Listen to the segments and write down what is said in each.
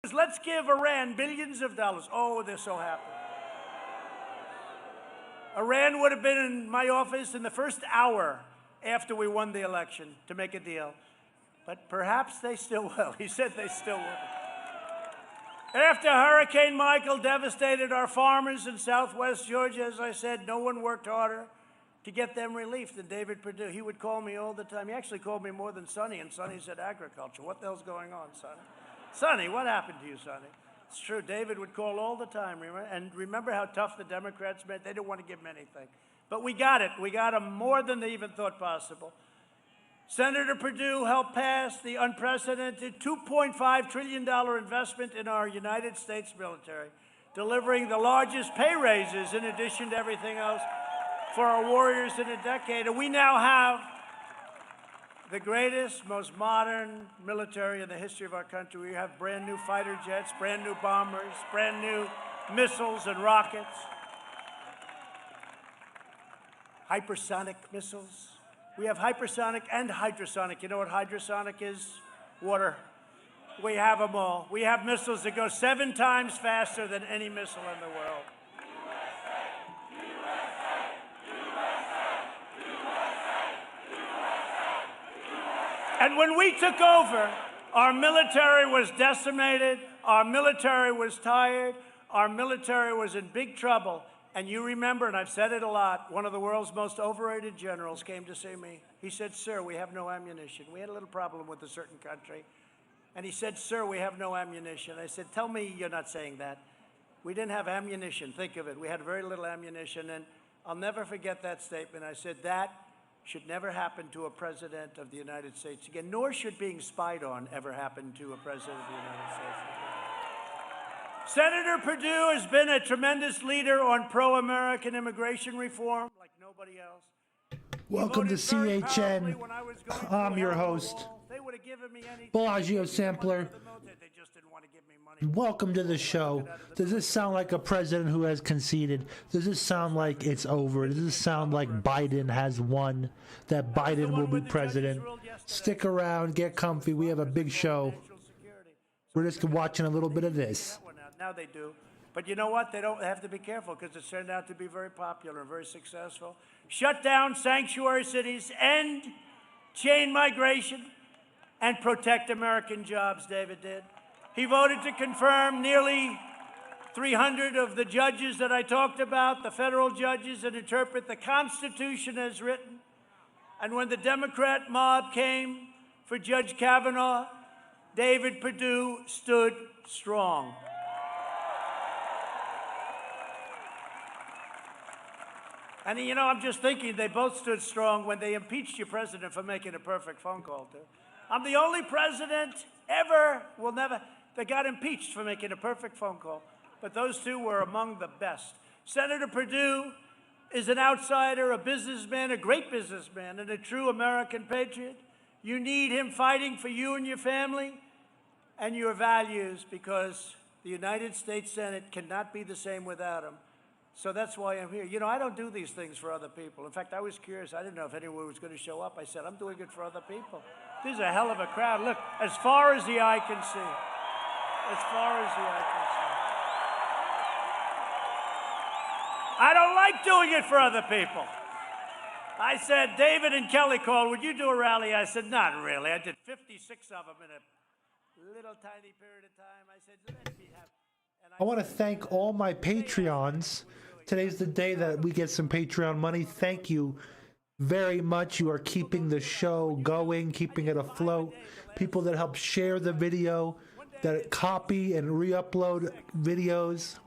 Let's give Iran billions of dollars. Oh, they're so happy. Iran would have been in my office in the first hour after we won the election to make a deal. But perhaps they still will. He said they still will. After Hurricane Michael devastated our farmers in southwest Georgia, as I said, no one worked harder to get them relief than David Perdue. He would call me all the time. He actually called me more than Sonny, and Sonny said agriculture. What the hell's going on, Sonny? Sonny, what happened to you, Sonny? It's true, David would call all the time, and remember how tough the Democrats made? They didn't want to give him anything. But we got it. We got him more than they even thought possible. Senator Perdue helped pass the unprecedented $2.5 trillion investment in our United States military, delivering the largest pay raises in addition to everything else for our warriors in a decade. And we now have the greatest, most modern military in the history of our country. We have brand new fighter jets, brand new bombers, brand new missiles and rockets, hypersonic missiles. We have hypersonic and hydrosonic. You know what hydrosonic is? Water. We have them all. We have missiles that go 7 times faster than any missile in the world. And when we took over, our military was decimated, our military was tired, our military was in big trouble. And you remember, and I've said it a lot, one of the world's most overrated generals came to see me. He said, "Sir, we have no ammunition." We had a little problem with a certain country. And he said, "Sir, we have no ammunition." I said, "Tell me you're not saying that." We didn't have ammunition. Think of it. We had very little ammunition. And I'll never forget that statement. I said, that should never happen to a president of the United States again, nor should being spied on ever happen to a president of the United States again. Senator Perdue has been a tremendous leader on pro-American immigration reform like nobody else. Welcome to CHN. I'm your host, Bellagio Sampler. Welcome to the show. Does this sound like a president who has conceded? Does this sound like it's over? Does this sound like Biden has won? That Biden will be president? Stick around, get comfy. We have a big show. We're just watching a little bit of this. Now they do. But you know what? They don't have to be careful because it's turned out to be very popular and very successful. Shut down sanctuary cities, end chain migration, and protect American jobs, David did. He voted to confirm nearly 300 of the judges that I talked about, the federal judges that interpret the Constitution as written. And when the Democrat mob came for Judge Kavanaugh, David Perdue stood strong. And, you know, I'm just thinking they both stood strong when they impeached your president for making a perfect phone call, too. I'm the only president ever, that got impeached for making a perfect phone call. But those two were among the best. Senator Perdue is an outsider, a businessman, a great businessman, and a true American patriot. You need him fighting for you and your family and your values because the United States Senate cannot be the same without him. So that's why I'm here. You know, I don't do these things for other people. In fact, I was curious. I didn't know if anyone was going to show up. I said, I'm doing it for other people. This is a hell of a crowd. Look, as far as the eye can see. As far as the eye can see. I don't like doing it for other people. I said, David and Kelly called, would you do a rally? I said, not really. I did 56 of them in a little tiny period of time. I said, let me have... I want to thank all my Patreons. Today's the day that we get some Patreon money. Thank you very much. You are keeping the show going, keeping it afloat. People that help share the video, that copy and re-upload videos.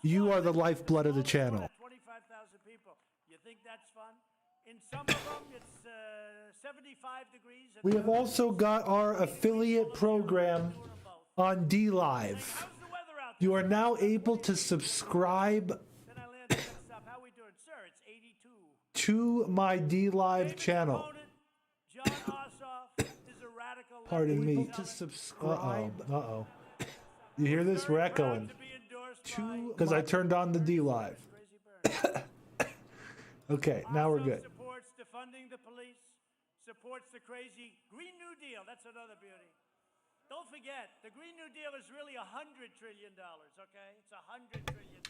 You are the lifeblood of the channel. 25,000 people. You think that's fun? In some of them, it's 75 degrees. We have also got our affiliate program on DLive. You are now able to subscribe to my DLive channel. Pardon me. To subscribe. Uh-oh. You hear this? We're echoing. Because I turned on the DLive. Okay, now we're good. Supports defunding the police, supports the crazy Green New Deal. That's another beauty. Don't forget, the Green New Deal is really $100 trillion, okay? It's $100 trillion.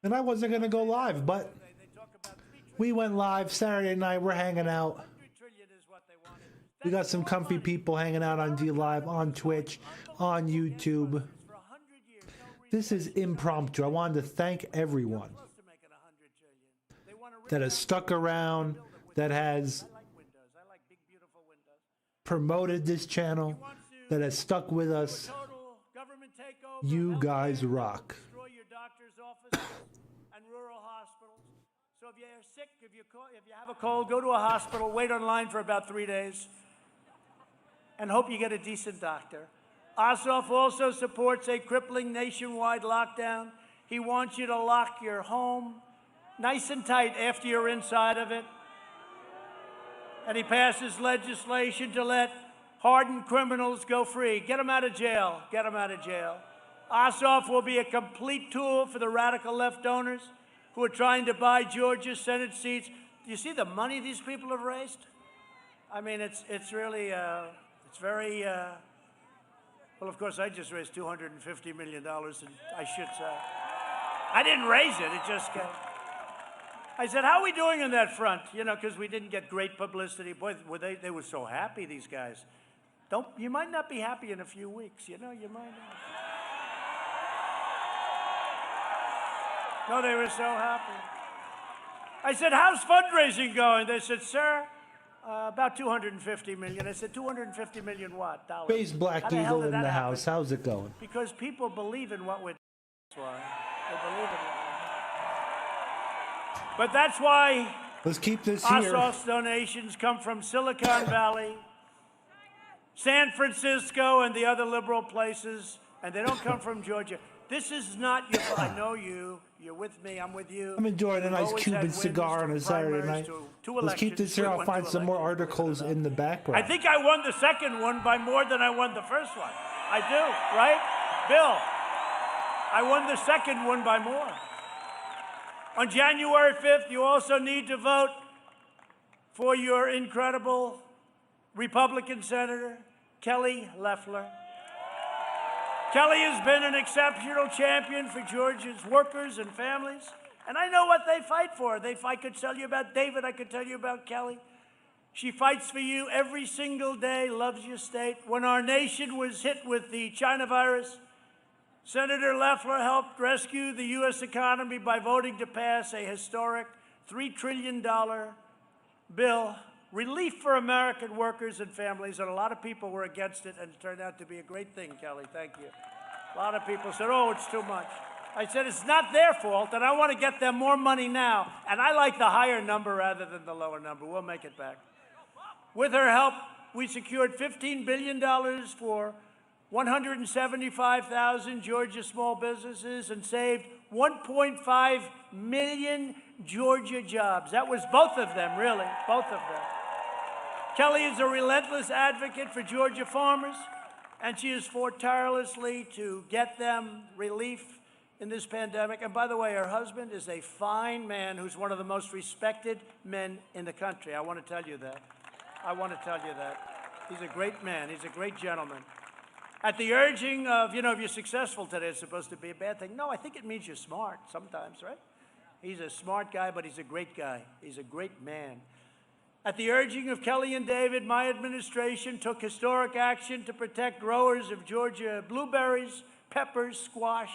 And I wasn't going to go live, but They talk about $3 trillion. we went live Saturday night. We're hanging out. $100 trillion is what they wanted. We got some comfy people hanging out on D-Live, on Twitch, on YouTube. For 100 years, no reason This is impromptu. I wanted to thank everyone close to making $100 trillion. They want to that has stuck around, that has I like windows. I like big, beautiful windows. promoted this channel, that has stuck with us. Total government takeover. You healthcare, guys rock. Destroy your doctor's offices and rural hospitals. So if you're sick, if you have a cold, go to a hospital, wait online for about 3 days, and hope you get a decent doctor. Ossoff also supports a crippling nationwide lockdown. He wants you to lock your home nice and tight after you're inside of it. And he passes legislation to let hardened criminals go free. Get them out of jail. Get them out of jail. Ossoff will be a complete tool for the radical left donors who are trying to buy Georgia's Senate seats. Do you see the money these people have raised? I mean, it's really, it's very, well, of course, I just raised $250 million, and I should say. I didn't raise it, it just came. I said, how are we doing on that front? You know, because we didn't get great publicity. Boy, they were so happy, these guys. You might not be happy in a few weeks, you know, you might not. No, they were so happy. I said, how's fundraising going? They said, sir, about 250 million. I said, 250 million what? Dollars. Base Black How the hell Eagle did in that the happen? house. How's it going? Because people believe in what we're doing. That's why. They believe in it. But that's why Let's keep this here. Ossoff's donations come from Silicon Valley, San Francisco, and the other liberal places, and they don't come from Georgia. This is not your. I know you. You're with me. I'm with you. I'm enjoying a nice Always Cuban had wins cigar on to a Saturday primaries, night. to Let's keep elections. this here. We I'll won find two some more elections. articles in the I background. think I won the second one by more than I won the first one. I do, right? Bill, I won the second one by more. On January 5th, you also need to vote for your incredible Republican Senator, Kelly Loeffler. Kelly has been an exceptional champion for Georgia's workers and families, and I know what they fight for. I could tell you about David, I could tell you about Kelly. She fights for you every single day, loves your state. When our nation was hit with the China virus, Senator Loeffler helped rescue the U.S. economy by voting to pass a historic $3 trillion bill, relief for American workers and families, and a lot of people were against it, and it turned out to be a great thing, Kelly. Thank you. A lot of people said, oh, it's too much. I said, it's not their fault, and I want to get them more money now, and I like the higher number rather than the lower number. We'll make it back. With her help, we secured $15 billion for 175,000 Georgia small businesses and saved 1.5 million Georgia jobs. That was both of them, really, both of them. Kelly is a relentless advocate for Georgia farmers, and she has fought tirelessly to get them relief in this pandemic. And by the way, her husband is a fine man who's one of the most respected men in the country. I want to tell you that. I want to tell you that. He's a great man. He's a great gentleman. At the urging of, if you're successful today, it's supposed to be a bad thing. No, I think it means you're smart sometimes, right? He's a smart guy, but he's a great guy. He's a great man. At the urging of Kelly and David, my administration took historic action to protect growers of Georgia blueberries, peppers, squash,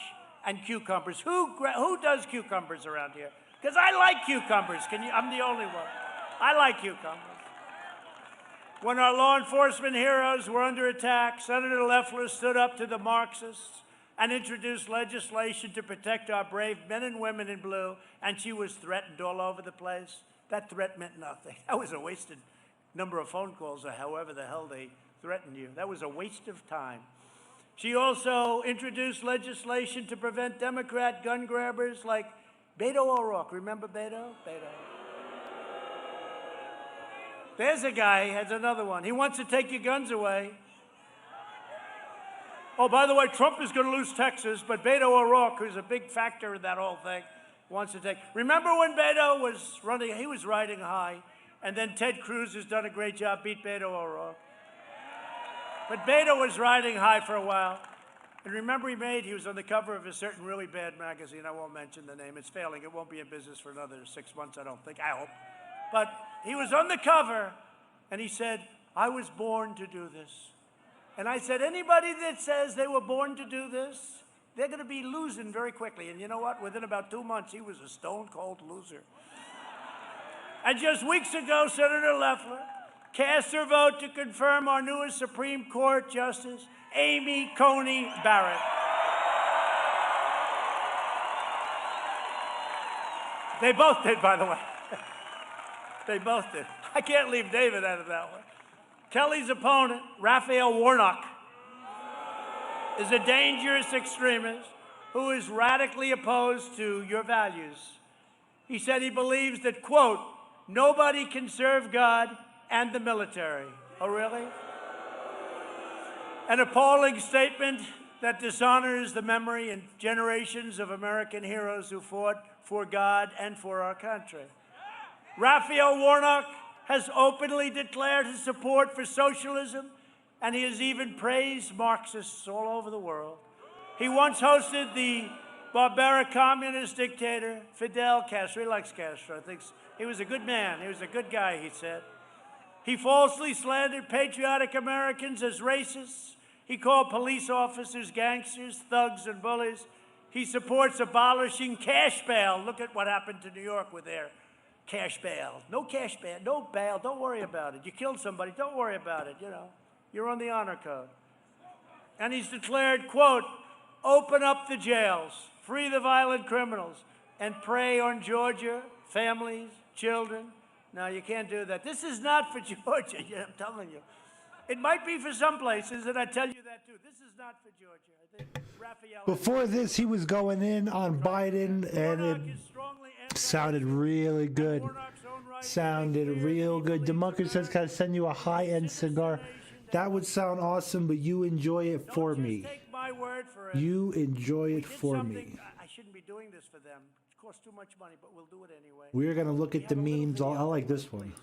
and cucumbers. Who does cucumbers around here? Because I like cucumbers. I'm the only one. I like cucumbers. When our law enforcement heroes were under attack, Senator Loeffler stood up to the Marxists and introduced legislation to protect our brave men and women in blue, and she was threatened all over the place. That threat meant nothing. That was a wasted number of phone calls or however the hell they threatened you. That was a waste of time. She also introduced legislation to prevent Democrat gun grabbers like Beto O'Rourke. Remember Beto? Beto. There's a guy, has another one. He wants to take your guns away. Oh, by the way, Trump is going to lose Texas, but Beto O'Rourke, who's a big factor in that whole thing, wants to take. Remember when Beto was running, he was riding high, and then Ted Cruz has done a great job, beat Beto O'Rourke. But Beto was riding high for a while. And remember he was on the cover of a certain really bad magazine. I won't mention the name. It's failing. It won't be in business for another 6 months, I don't think. I hope. But he was on the cover, and he said, I was born to do this. And I said, anybody that says they were born to do this, they're going to be losing very quickly. And you know what? Within about 2 months, he was a stone-cold loser. And just weeks ago, Senator Loeffler cast her vote to confirm our newest Supreme Court Justice, Amy Coney Barrett. They both did, by the way. They both did. I can't leave David out of that one. Kelly's opponent, Raphael Warnock, is a dangerous extremist who is radically opposed to your values. He said he believes that, quote, nobody can serve God and the military. Oh, really? An appalling statement that dishonors the memory and generations of American heroes who fought for God and for our country. Raphael Warnock has openly declared his support for socialism, and he has even praised Marxists all over the world. He once hosted the barbaric communist dictator Fidel Castro. He likes Castro. I think he was a good man. He was a good guy, he said. He falsely slandered patriotic Americans as racists. He called police officers gangsters, thugs, and bullies. He supports abolishing cash bail. Look at what happened to New York with their cash bail. No cash bail, no bail, don't worry about it. You killed somebody, don't worry about it, you know. You're on the honor code. And he's declared, quote, open up the jails, free the violent criminals, and prey on Georgia, families, children. No, you can't do that. This is not for Georgia, I'm telling you. It might be for some places, and I tell you that too. This is not for Georgia. I think Raphael. Before this, he was going in on Biden, and it sounded really good. Sounded real good. DeMunker says, can I send you a high-end cigar? That would sound awesome, but you enjoy it for me. You enjoy it for me. I shouldn't be doing this for them. It costs too much money, but we'll do it anyway. We're going to look at the memes. I like this one.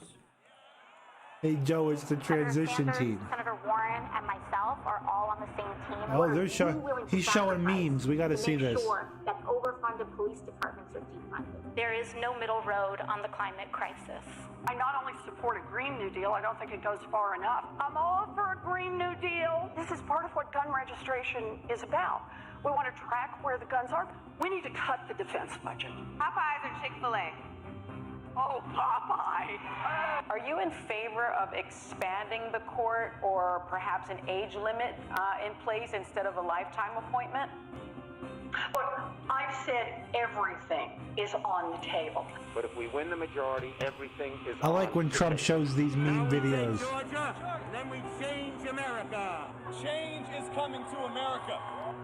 Hey, Joe, it's the transition team. Senator Warren and myself are all on the same team. Oh, he's showing memes. We got to see this. Sure that overfunded police departments are defunded. There is no middle road on the climate crisis. I not only support a Green New Deal, I don't think it goes far enough. I'm all for a Green New Deal. This is part of what gun registration is about. We want to track where the guns are. We need to cut the defense budget. Popeyes or Chick-fil-A? Oh, Popeye. Are you in favor of expanding the court or perhaps an age limit in place instead of a lifetime appointment? Look, I've said everything is on the table. But if we win the majority, everything is I like when Trump shows these meme videos. Georgia, then we change America. Change is coming to America.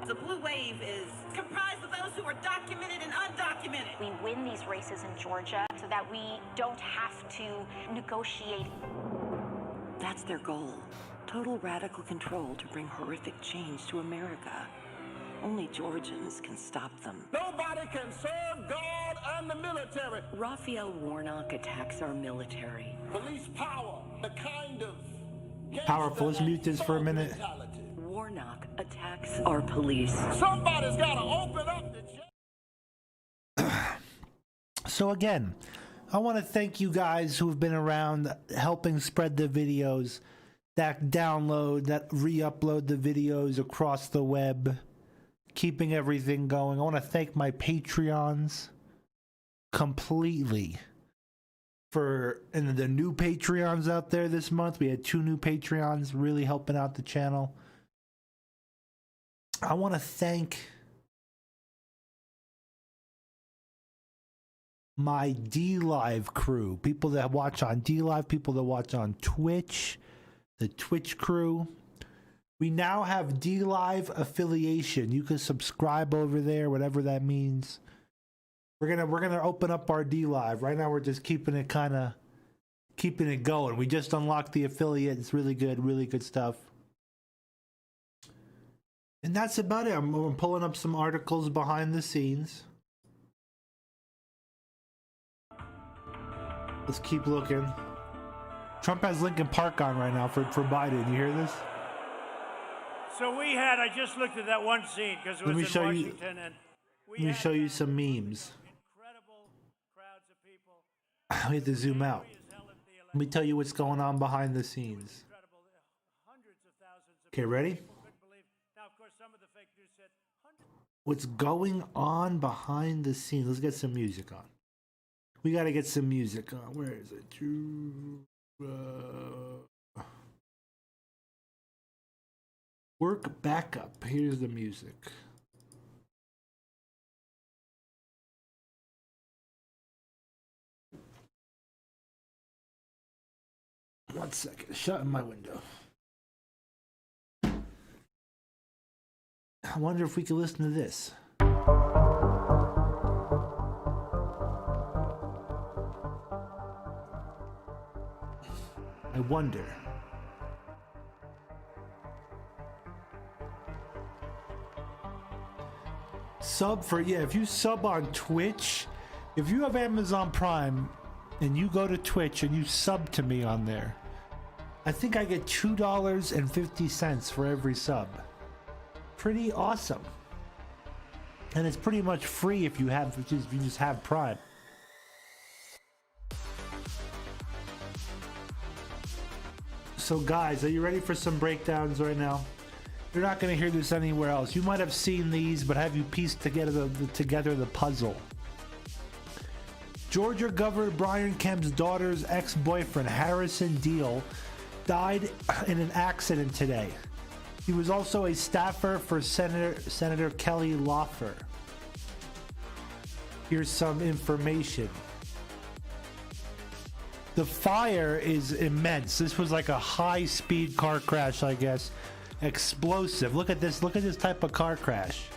The blue wave is comprised of those who are documented and undocumented. We win these races in Georgia so that we don't have to negotiate. That's their goal. Total radical control to bring horrific change to America. Only Georgians can stop them. Nobody can serve God and the military. Raphael Warnock attacks our military. Police power, the kind of Powerful. Let's mute this for a minute. Warnock attacks our police. Somebody's got to open up the So again, I want to thank you guys who have been around helping spread the videos, that download, that re-upload the videos across the web, keeping everything going. I want to thank my Patreons completely and the new Patreons out there this month. We had 2 new Patreons really helping out the channel. I want to thank my D-Live crew, people that watch on D-Live, people that watch on Twitch, the Twitch crew. We now have D-Live affiliation. You can subscribe over there, whatever that means. We're gonna open up our D-Live. Right now we're just keeping it going. We just unlocked the affiliate. It's really good stuff. And that's about it. I'm pulling up some articles behind the scenes. Let's keep looking. Trump has Lincoln Park on right now for Biden. You hear this? So we had, I just looked at that one scene because it was in Washington, and let me show you some memes. incredible crowds of people. We have to zoom out. Let me tell you what's going on behind the scenes. Hundreds of thousands of Okay, ready? people couldn't believe. Now, of course, some of the fake news said hundreds. What's going on behind the scenes? Let's get some music on. We got to get some music on. Where is it? Work backup. Here's the music. One second. Shutting my window. I wonder if we can listen to this. I wonder. Sub for, yeah, if you sub on Twitch, if you have Amazon Prime and you go to Twitch and you sub to me on there, I think I get $2.50 for every sub. Pretty awesome. And it's pretty much free if you just have Prime. So guys, are you ready for some breakdowns right now? You're not going to hear this anywhere else. You might have seen these, but have you pieced together the puzzle? Georgia Governor Brian Kemp's daughter's ex-boyfriend, Harrison Deal, died in an accident today. He was also a staffer for Senator Kelly Loeffler. Here's some information. The fire is immense. This was like a high-speed car crash, I guess. Explosive. Look at this type of car crash.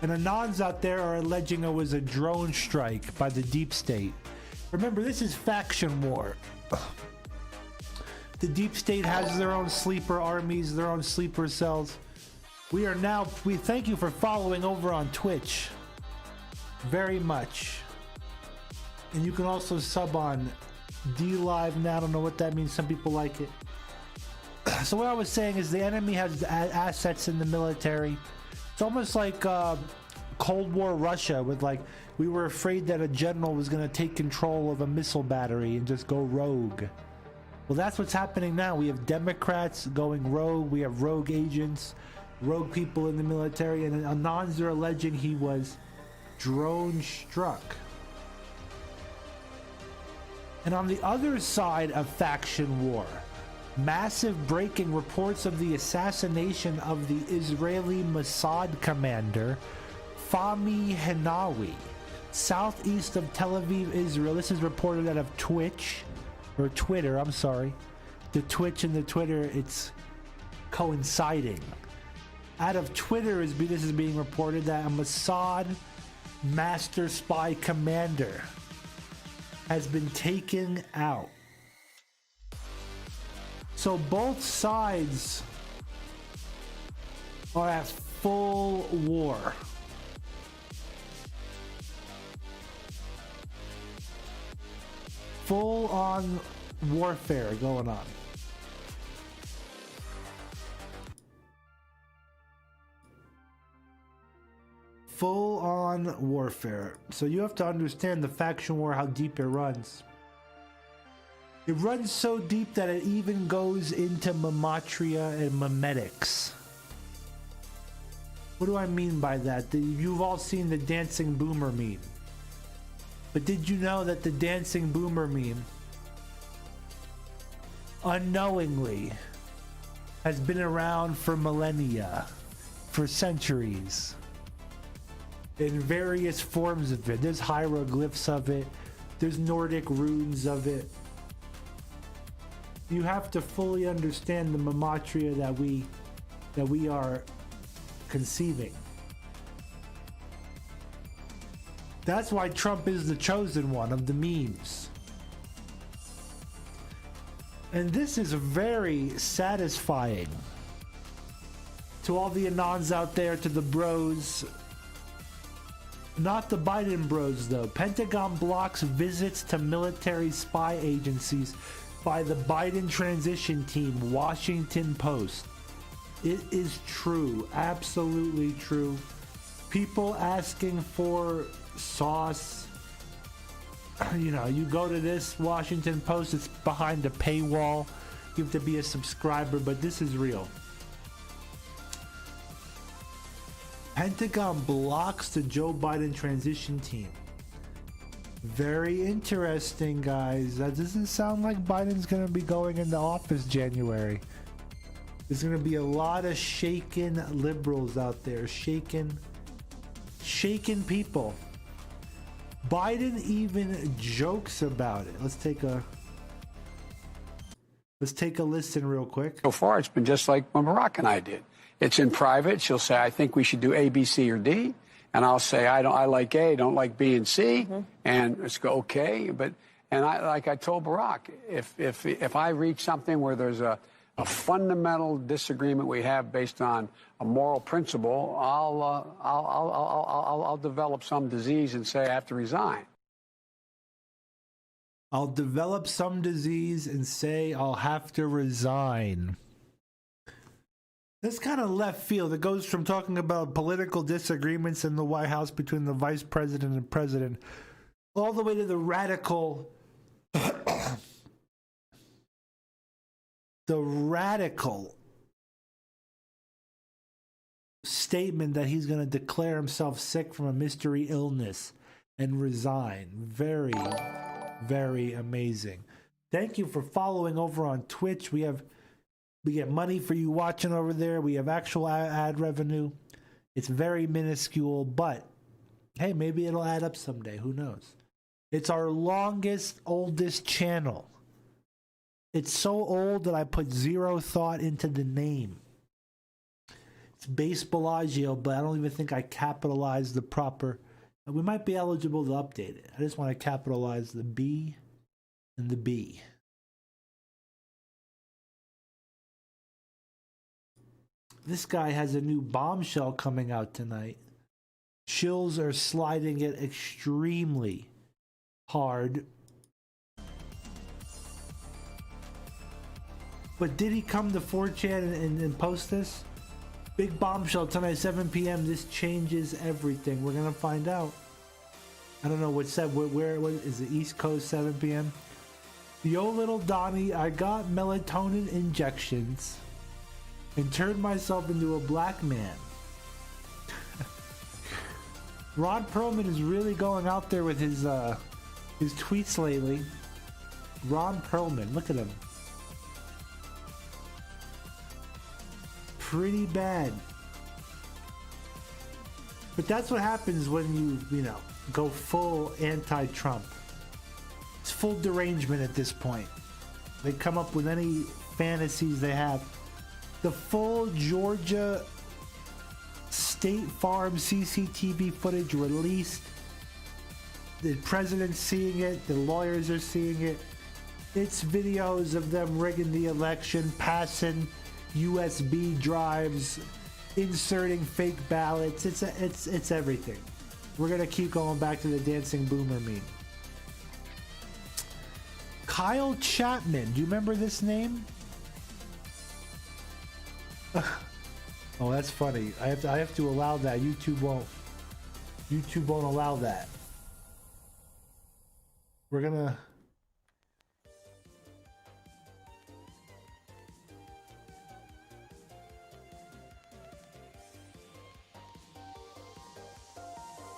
And Anons out there are alleging it was a drone strike by the deep state. Remember, this is faction war. The deep state has their own sleeper armies, their own sleeper cells. We thank you for following over on Twitch. Very much. And you can also sub on D-Live now. I don't know what that means. Some people like it. So what I was saying is the enemy has assets in the military. It's almost like Cold War Russia with we were afraid that a general was going to take control of a missile battery and just go rogue. Well, that's what's happening now. We have Democrats going rogue. We have rogue agents, rogue people in the military, and Anons are alleging he was drone struck. And on the other side of faction war, massive breaking reports of the assassination of the Israeli Mossad commander, Fahmy Henawi, southeast of Tel Aviv, Israel. This is reported out of Twitter, I'm sorry. The Twitch and the Twitter, it's coinciding. Out of Twitter, this is being reported that a Mossad master spy commander has been taken out. So both sides are at full war. Full on warfare going on. Full on warfare. So you have to understand the faction war, how deep it runs. It runs so deep that it even goes into mematria and memetics. What do I mean by that? You've all seen the dancing boomer meme. But did you know that the dancing boomer meme unknowingly has been around for millennia, for centuries, in various forms of it? There's hieroglyphs of it, there's Nordic runes of it. You have to fully understand the mematria that we are conceiving. That's why Trump is the chosen one of the memes. And this is very satisfying to all the Anons out there, to the bros. Not the Biden bros though. Pentagon blocks visits to military spy agencies by the Biden transition team, Washington Post. It is true, absolutely true. People asking for sauce. You know, you go to this Washington Post, it's behind a paywall. You have to be a subscriber, but this is real. Pentagon blocks the Joe Biden transition team. Very interesting, guys. That doesn't sound like Biden's going to be going into office January. There's going to be a lot of shaken liberals out there, shaken people. Biden even jokes about it. Let's take a listen real quick. So far, it's been just like when Barack and I did. It's in private. She'll say, I think we should do A, B, C, or D. And I'll say, I like A, don't like B and C. Mm-hmm. And it's go, okay. And I told Barack, if I reach something where there's a fundamental disagreement we have based on a moral principle, I'll develop some disease and say I have to resign. I'll develop some disease and say I'll have to resign. That's kind of left field. It goes from talking about political disagreements in the White House between the vice president and president all the way to the radical statement that he's going to declare himself sick from a mystery illness and resign. Very, very amazing. Thank you for following over on Twitch. We get money for you watching over there. We have actual ad revenue. It's very minuscule, but hey, maybe it'll add up someday. Who knows? It's our longest, oldest channel. It's so old that I put zero thought into the name. It's Base Bellagio, but I don't even think I capitalized the proper. We might be eligible to update it. I just want to capitalize the B and the B. This guy has a new bombshell coming out tonight. Shills are sliding it extremely hard. But did he come to 4chan and post this? Big bombshell tonight, 7 p.m. This changes everything. We're going to find out. I don't know what said. Where is the East Coast, 7 p.m.? Yo, little Donnie, I got melatonin injections and turned myself into a black man. Ron Perlman is really going out there with his tweets lately. Ron Perlman, look at him. Pretty bad. But that's what happens when you go full anti-Trump. It's full derangement at this point. They come up with any fantasies they have. The full Georgia State Farm CCTV footage released. The president's seeing it. The lawyers are seeing it. It's videos of them rigging the election, passing USB drives, inserting fake ballots. It's everything. We're gonna keep going back to the dancing boomer meme. Kyle Chapman, do you remember this name? Oh, that's funny. I have to allow that. YouTube won't allow that. We're gonna.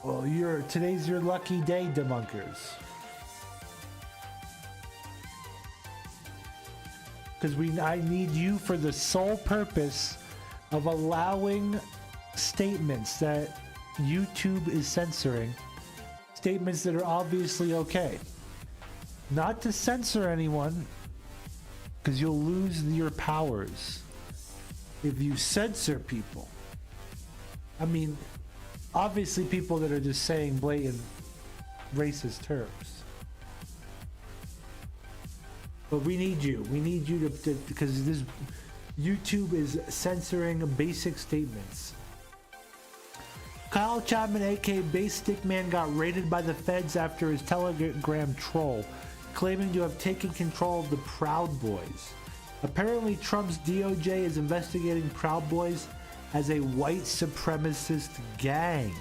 Well, today's your lucky day, debunkers. Because I need you for the sole purpose of allowing statements that YouTube is censoring, statements that are obviously okay. Not to censor anyone, because you'll lose your powers if you censor people. I mean, obviously people that are just saying blatant racist terms. But we need you. We need you to because this YouTube is censoring basic statements. Kyle Chapman, aka Base Stickman, got raided by the feds after his Telegram troll, claiming to have taken control of the Proud Boys. Apparently, Trump's DOJ is investigating Proud Boys as a white supremacist gang.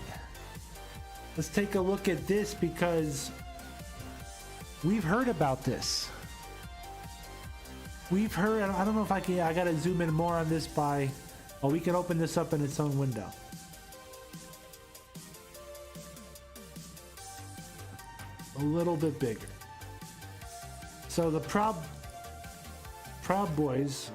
Let's take a look at this because we've heard about this. We've heard, I don't know if I gotta zoom in more on this by, oh, we can open this up in its own window. A little bit bigger. So the Proud Boys.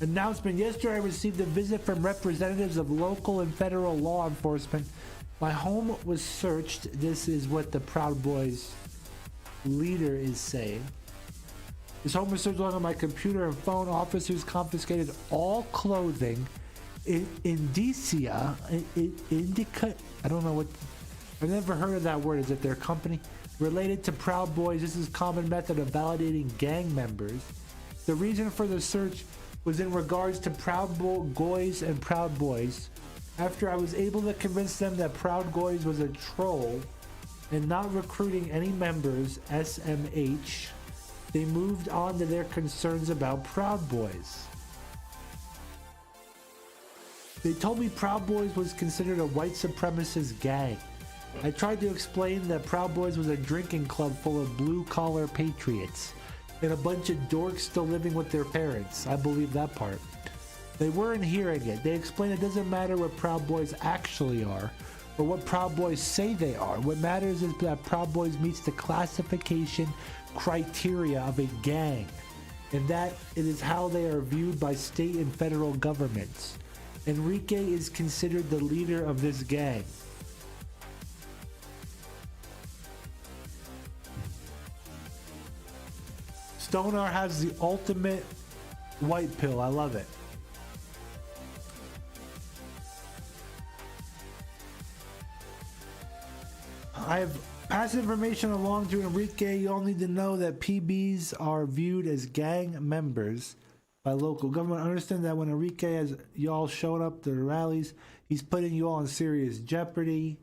Announcement. Yesterday I received a visit from representatives of local and federal law enforcement. My home was searched. This is what the Proud Boys leader is saying. This home was searched along with my computer and phone. Officers confiscated all clothing, indicia, I don't know what, I've never heard of that word. Is it their company? Related to Proud Boys. This is a common method of validating gang members. The reason for the search was in regards to Proud Boys and Proud Boys. After I was able to convince them that Proud Boys was a troll and not recruiting any members, SMH, they moved on to their concerns about Proud Boys. They told me Proud Boys was considered a white supremacist gang. I tried to explain that Proud Boys was a drinking club full of blue-collar patriots and a bunch of dorks still living with their parents. I believe that part. They weren't hearing it. They explained it doesn't matter what Proud Boys actually are or what Proud Boys say they are. What matters is that Proud Boys meets the classification criteria of a gang, and that it is how they are viewed by state and federal governments. Enrique is considered the leader of this gang. Stoner has the ultimate white pill. I love it. I have passed information along to Enrique. You all need to know that PBs are viewed as gang members by local government. Understand that when Enrique has y'all showing up to the rallies, he's putting you all in serious jeopardy.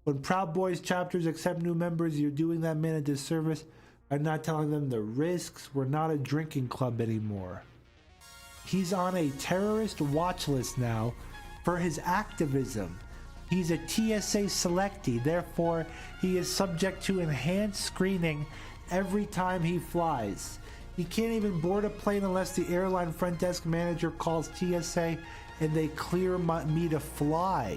When Proud Boys chapters accept new members, you're doing that man a disservice by not telling them the risks. We're not a drinking club anymore. He's on a terrorist watch list now for his activism. He's a TSA selectee, therefore he is subject to enhanced screening every time he flies. He can't even board a plane unless the airline front desk manager calls TSA and they clear me to fly.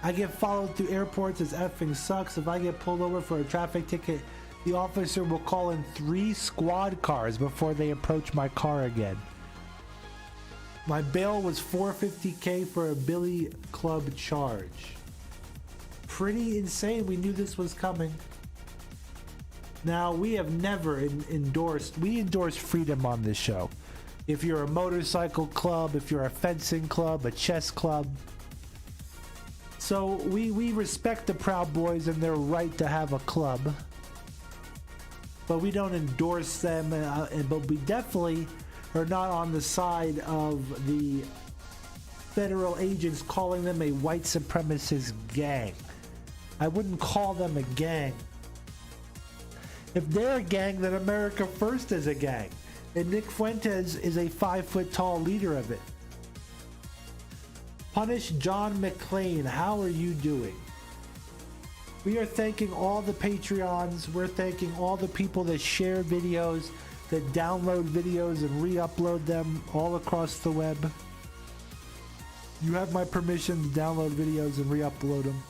I get followed through airports as effing sucks. If I get pulled over for a traffic ticket, the officer will call in 3 squad cars before they approach my car again. My bail was $450K for a Billy Club charge. Pretty insane. We knew this was coming. Now, we have never endorsed, we endorse freedom on this show. If you're a motorcycle club, if you're a fencing club, a chess club. So we respect the Proud Boys and their right to have a club. But we don't endorse them, but we definitely are not on the side of the federal agents calling them a white supremacist gang. I wouldn't call them a gang. If they're a gang, then America First is a gang. And Nick Fuentes is a 5-foot-tall leader of it. Punish John McClane, how are you doing? We are thanking all the Patreons. We're thanking all the people that share videos, that download videos and re-upload them all across the web. You have my permission to download videos and re-upload them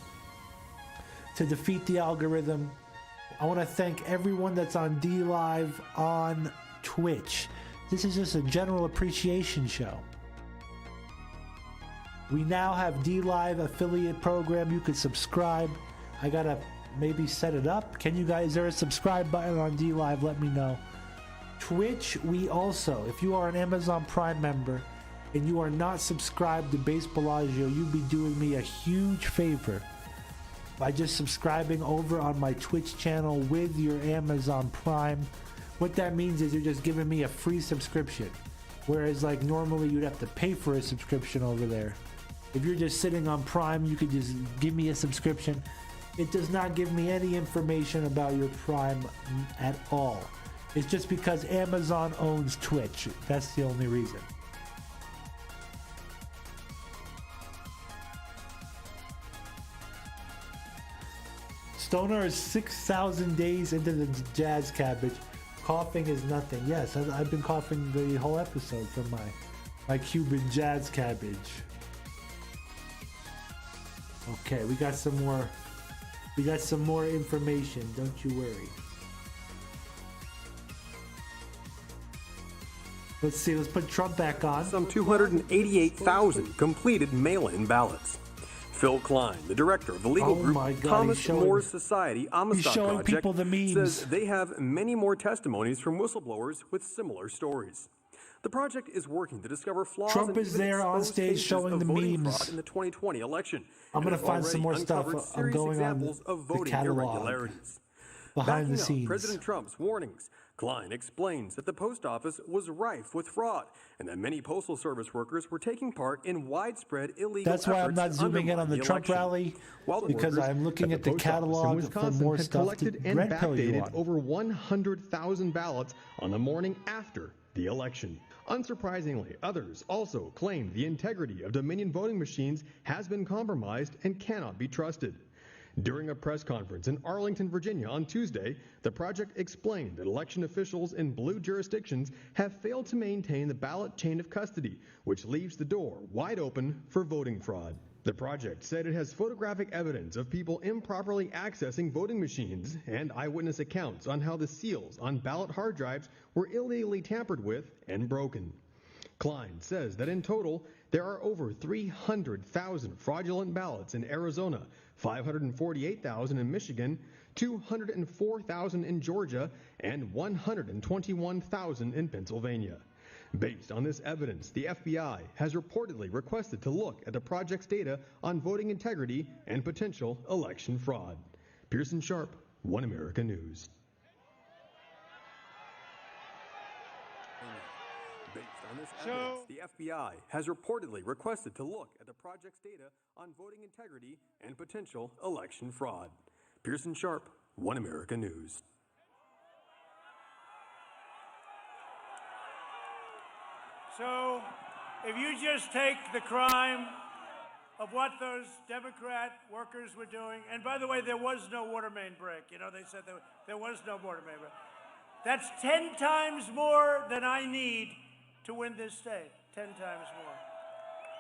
to defeat the algorithm. I want to thank everyone that's on DLive on Twitch. This is just a general appreciation show. We now have DLive affiliate program. You can subscribe. I gotta maybe set it up. Can you guys, is there a subscribe button on DLive? Let me know. Twitch, we also, if you are an Amazon Prime member and you are not subscribed to Base Bellagio, you'd be doing me a huge favor by just subscribing over on my Twitch channel with your Amazon Prime. What that means is you're just giving me a free subscription. Whereas like normally you'd have to pay for a subscription over there. If you're just sitting on Prime, you could just give me a subscription It does not give me any information about your Prime at all. It's just because Amazon owns Twitch. That's the only reason. Stoner is 6,000 days into the jazz cabbage. Coughing is nothing. Yes, I've been coughing the whole episode from my Cuban jazz cabbage. Okay, we got some more. We got some more information. Don't you worry. Let's see. Let's put Trump back on. Some 288,000 completed mail-in ballots. Phil Klein, the director of the legal group Thomas More Society Amistad Project, says they have many more testimonies from whistleblowers with similar stories. The project is working to discover flaws. Trump is there on stage showing the memes in the 2020 election. I'm going to find some more stuff. I'm going on the catalog behind the scenes. President Trump's warnings. Klein explains that the post office was rife with fraud and that many postal service workers were taking part in widespread illegal efforts. That's why I'm not zooming in on the Trump rally, because I'm looking at the catalog for more stuff to red pill you on. Over 100,000 ballots on the morning after the election. Unsurprisingly, others also claim the integrity of Dominion voting machines has been compromised and cannot be trusted. During a press conference in Arlington, Virginia on Tuesday, the project explained that election officials in blue jurisdictions have failed to maintain the ballot chain of custody, which leaves the door wide open for voting fraud. The project said it has photographic evidence of people improperly accessing voting machines and eyewitness accounts on how the seals on ballot hard drives were illegally tampered with and broken. Klein says that in total, there are over 300,000 fraudulent ballots in Arizona, 548,000 in Michigan, 204,000 in Georgia, and 121,000 in Pennsylvania. Based on this evidence, the FBI has reportedly requested to look at the project's data on voting integrity and potential election fraud. Pearson Sharp, One America News. Based on this evidence, the FBI has reportedly requested to look at the project's data on voting integrity and potential election fraud. Pearson Sharp, One America News. So, if you just take the crime of what those Democrat workers were doing, and by the way, there was no water main break. You know, they said there was no water main break. That's 10 times more than I need to win this state. 10 times more.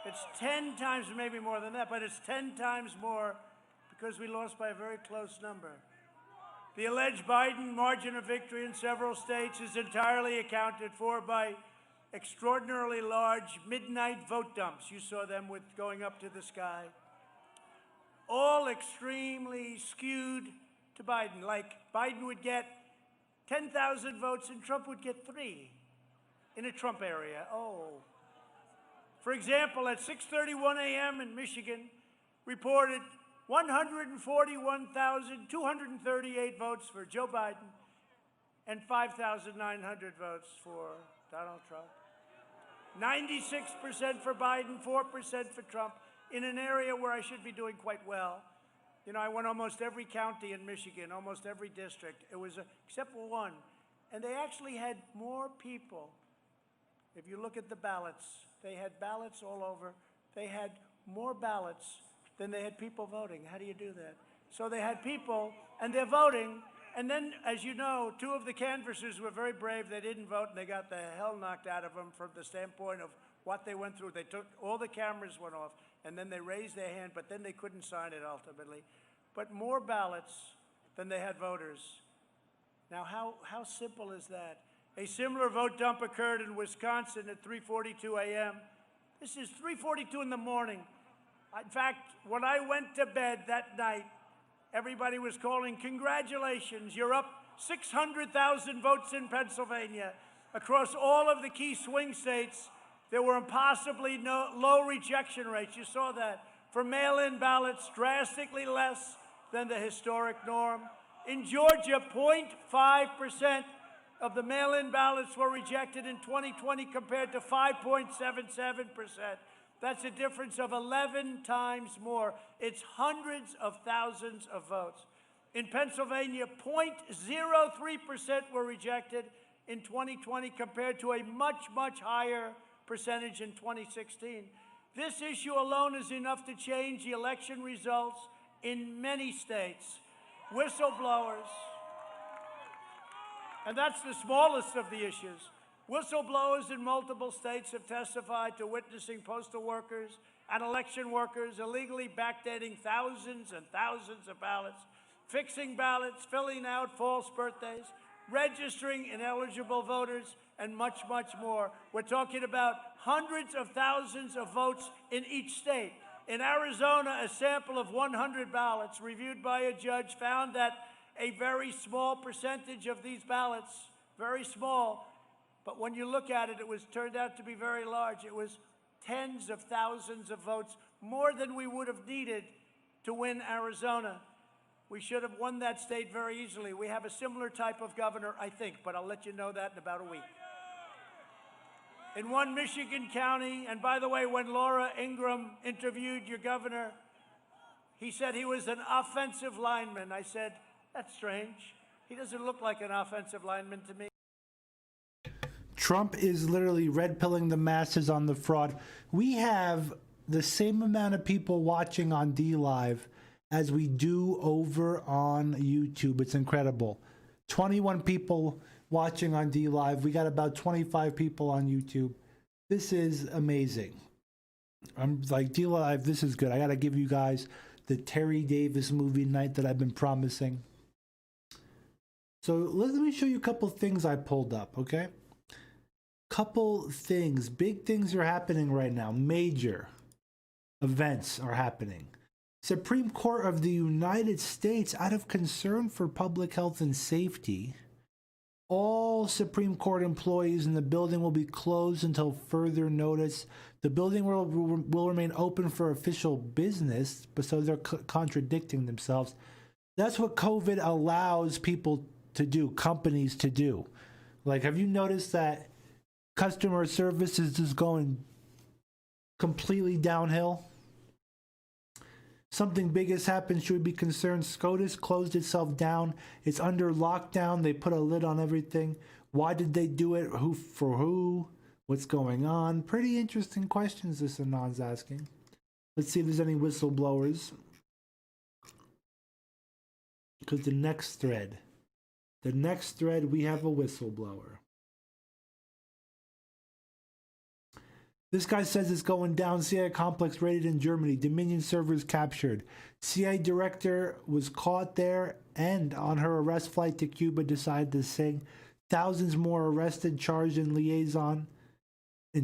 It's 10 times, maybe more than that, but it's 10 times more because we lost by a very close number. The alleged Biden margin of victory in several states is entirely accounted for by extraordinarily large midnight vote dumps. You saw them with going up to the sky. All extremely skewed to Biden. Like Biden would get 10,000 votes and Trump would get 3 in a Trump area. Oh. For example, at 6:31 a.m. in Michigan, reported 141,238 votes for Joe Biden and 5,900 votes for Donald Trump. 96% for Biden, 4% for Trump, in an area where I should be doing quite well. You know, I went almost every county in Michigan, almost every district. It was, except for one. And they actually had more people. If you look at the ballots, they had ballots all over. They had more ballots than they had people voting. How do you do that? So they had people, and they're voting. And then, as you know, 2 of the canvassers were very brave. They didn't vote, and they got the hell knocked out of them from the standpoint of what they went through. They took, all the cameras went off, and then they raised their hand, but then they couldn't sign it ultimately. But more ballots than they had voters. Now, how simple is that? A similar vote dump occurred in Wisconsin at 3:42 a.m. This is 3:42 in the morning. In fact, when I went to bed that night, everybody was calling, congratulations, you're up 600,000 votes in Pennsylvania. Across all of the key swing states, there were impossibly low rejection rates. You saw that. For mail-in ballots, drastically less than the historic norm. In Georgia, 0.5% of the mail-in ballots were rejected in 2020 compared to 5.77%. That's a difference of 11 times more. It's hundreds of thousands of votes. In Pennsylvania, 0.03% were rejected in 2020 compared to a much, much higher percentage in 2016. This issue alone is enough to change the election results in many states. Whistleblowers, and that's the smallest of the issues. Whistleblowers in multiple states have testified to witnessing postal workers and election workers illegally backdating thousands and thousands of ballots, fixing ballots, filling out false birthdays, registering ineligible voters, and much, much more. We're talking about hundreds of thousands of votes in each state. In Arizona, a sample of 100 ballots reviewed by a judge found that a very small percentage of these ballots, very small, but when you look at it, turned out to be very large. It was tens of thousands of votes, more than we would have needed to win Arizona. We should have won that state very easily. We have a similar type of governor, I think, but I'll let you know that in about a week. In one Michigan county, and by the way, when Laura Ingraham interviewed your governor, he said he was an offensive lineman. I said, that's strange. He doesn't look like an offensive lineman to me. Trump is literally red-pilling the masses on the fraud. We have the same amount of people watching on DLive as we do over on YouTube. It's incredible. 21 people watching on DLive. We got about 25 people on YouTube. This is amazing. I'm like, DLive, this is good. I got to give you guys the Terry Davis movie night that I've been promising. So let me show you a couple things I pulled up, okay? Couple things. Big things are happening right now. Major events are happening. Supreme Court of the United States, out of concern for public health and safety, all Supreme Court employees in the building will be closed until further notice. The building will remain open for official business, but so they're contradicting themselves. That's what COVID allows people to do, companies to do. Like, have you noticed that customer service is just going completely downhill? Something big has happened. Should we be concerned? SCOTUS closed itself down. It's under lockdown. They put a lid on everything. Why did they do it? Who for who? What's going on? Pretty interesting questions this Anon's asking. Let's see if there's any whistleblowers. Because the next thread, we have a whistleblower. This guy says it's going down. CIA complex raided in Germany. Dominion servers captured. CIA director was caught there and on her arrest flight to Cuba decided to sing. Thousands more arrested, charged in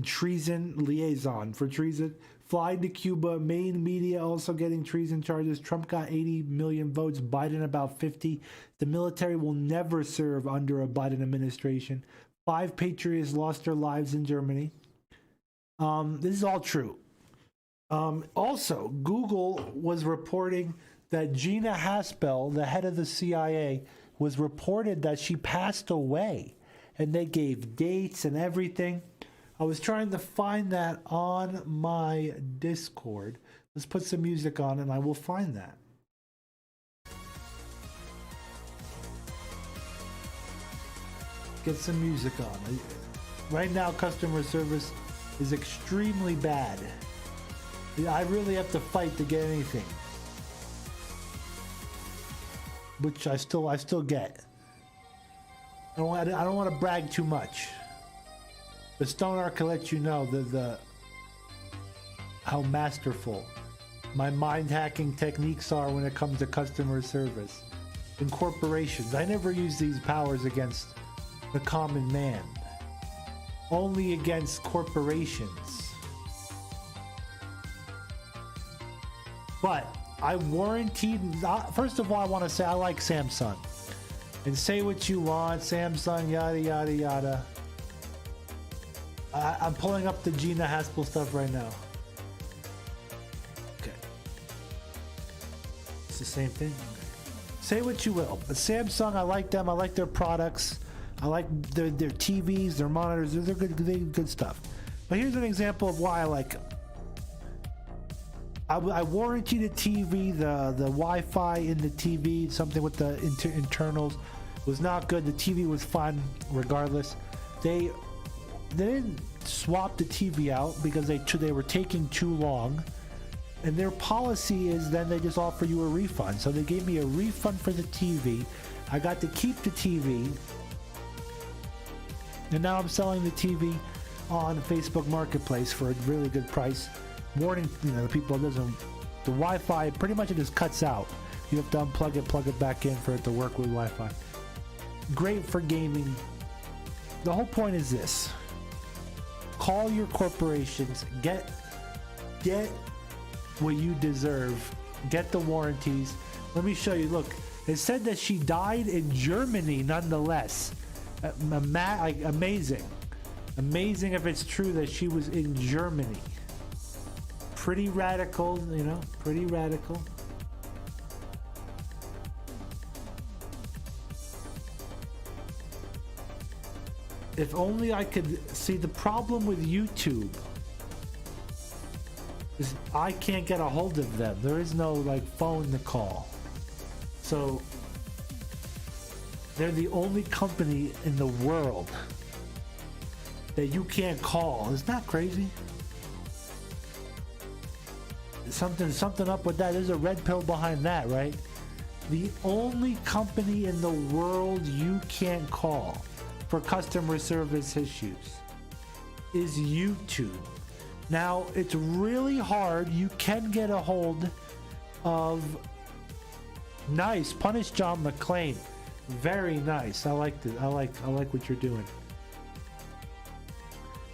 treason for treason. Flying to Cuba. Main media also getting treason charges. Trump got 80 million votes. Biden about 50. The military will never serve under a Biden administration. 5 patriots lost their lives in Germany. This is all true. Also, Google was reporting that Gina Haspel, the head of the CIA, was reported that she passed away. And they gave dates and everything. I was trying to find that on my Discord. Let's put some music on and I will find that. Get some music on. Right now, customer service is extremely bad. I really have to fight to get anything, which I still get. I don't want to brag too much. The Stone Arc can let you know how masterful my mind hacking techniques are when it comes to customer service and corporations. I never use these powers against the common man. Only against corporations. But I guaranteed, first of all, I want to say I like Samsung. And say what you want, Samsung, yada, yada, yada. I'm pulling up the Gina Haspel stuff right now. Okay. It's the same thing. Okay. Say what you will, but Samsung, I like them. I like their products. I like their TVs, their monitors. They're good stuff. But here's an example of why I like them. I warranty the TV, the Wi-Fi in the TV, something with the internals was not good. The TV was fine regardless. They didn't swap the TV out because they were taking too long, and their policy is then they just offer you a refund. So they gave me a refund for the TV. I got to keep the TV, and now I'm selling the TV on Facebook Marketplace for a really good price. Warning, the people the Wi-Fi pretty much it just cuts out. You have to unplug it, plug it back in for it to work with Wi-Fi. Great for gaming. The whole point is this: call your corporations, get what you deserve, get the warranties. Let me show you. Look, it said that she died in Germany nonetheless. Amazing if it's true that she was in Germany. Pretty radical, pretty radical. If only I could see. The problem with YouTube is I can't get a hold of them. There is no phone to call. So they're the only company in the world that you can't call. Isn't that crazy? Something up with that. There's a red pill behind that, right? The only company in the world you can't call for customer service issues is YouTube. Now, it's really hard. You can get a hold of Punish John McClane. Very nice. I like it. I like what you're doing.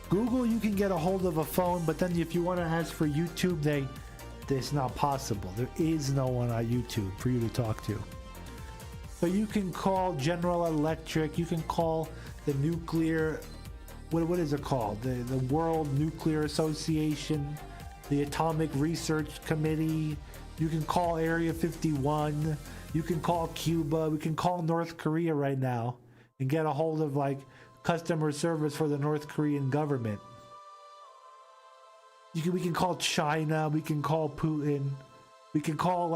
Google, you can get a hold of a phone, but then if you want to ask for YouTube, it's not possible. There is no one on YouTube for you to talk to. But you can call General Electric. You can call the nuclear, what is it called? The World Nuclear Association, the Atomic Research Committee. You can call Area 51. You can call Cuba. We can call North Korea right now and get a hold of customer service for the North Korean government. We can call China. We can call Putin. We can call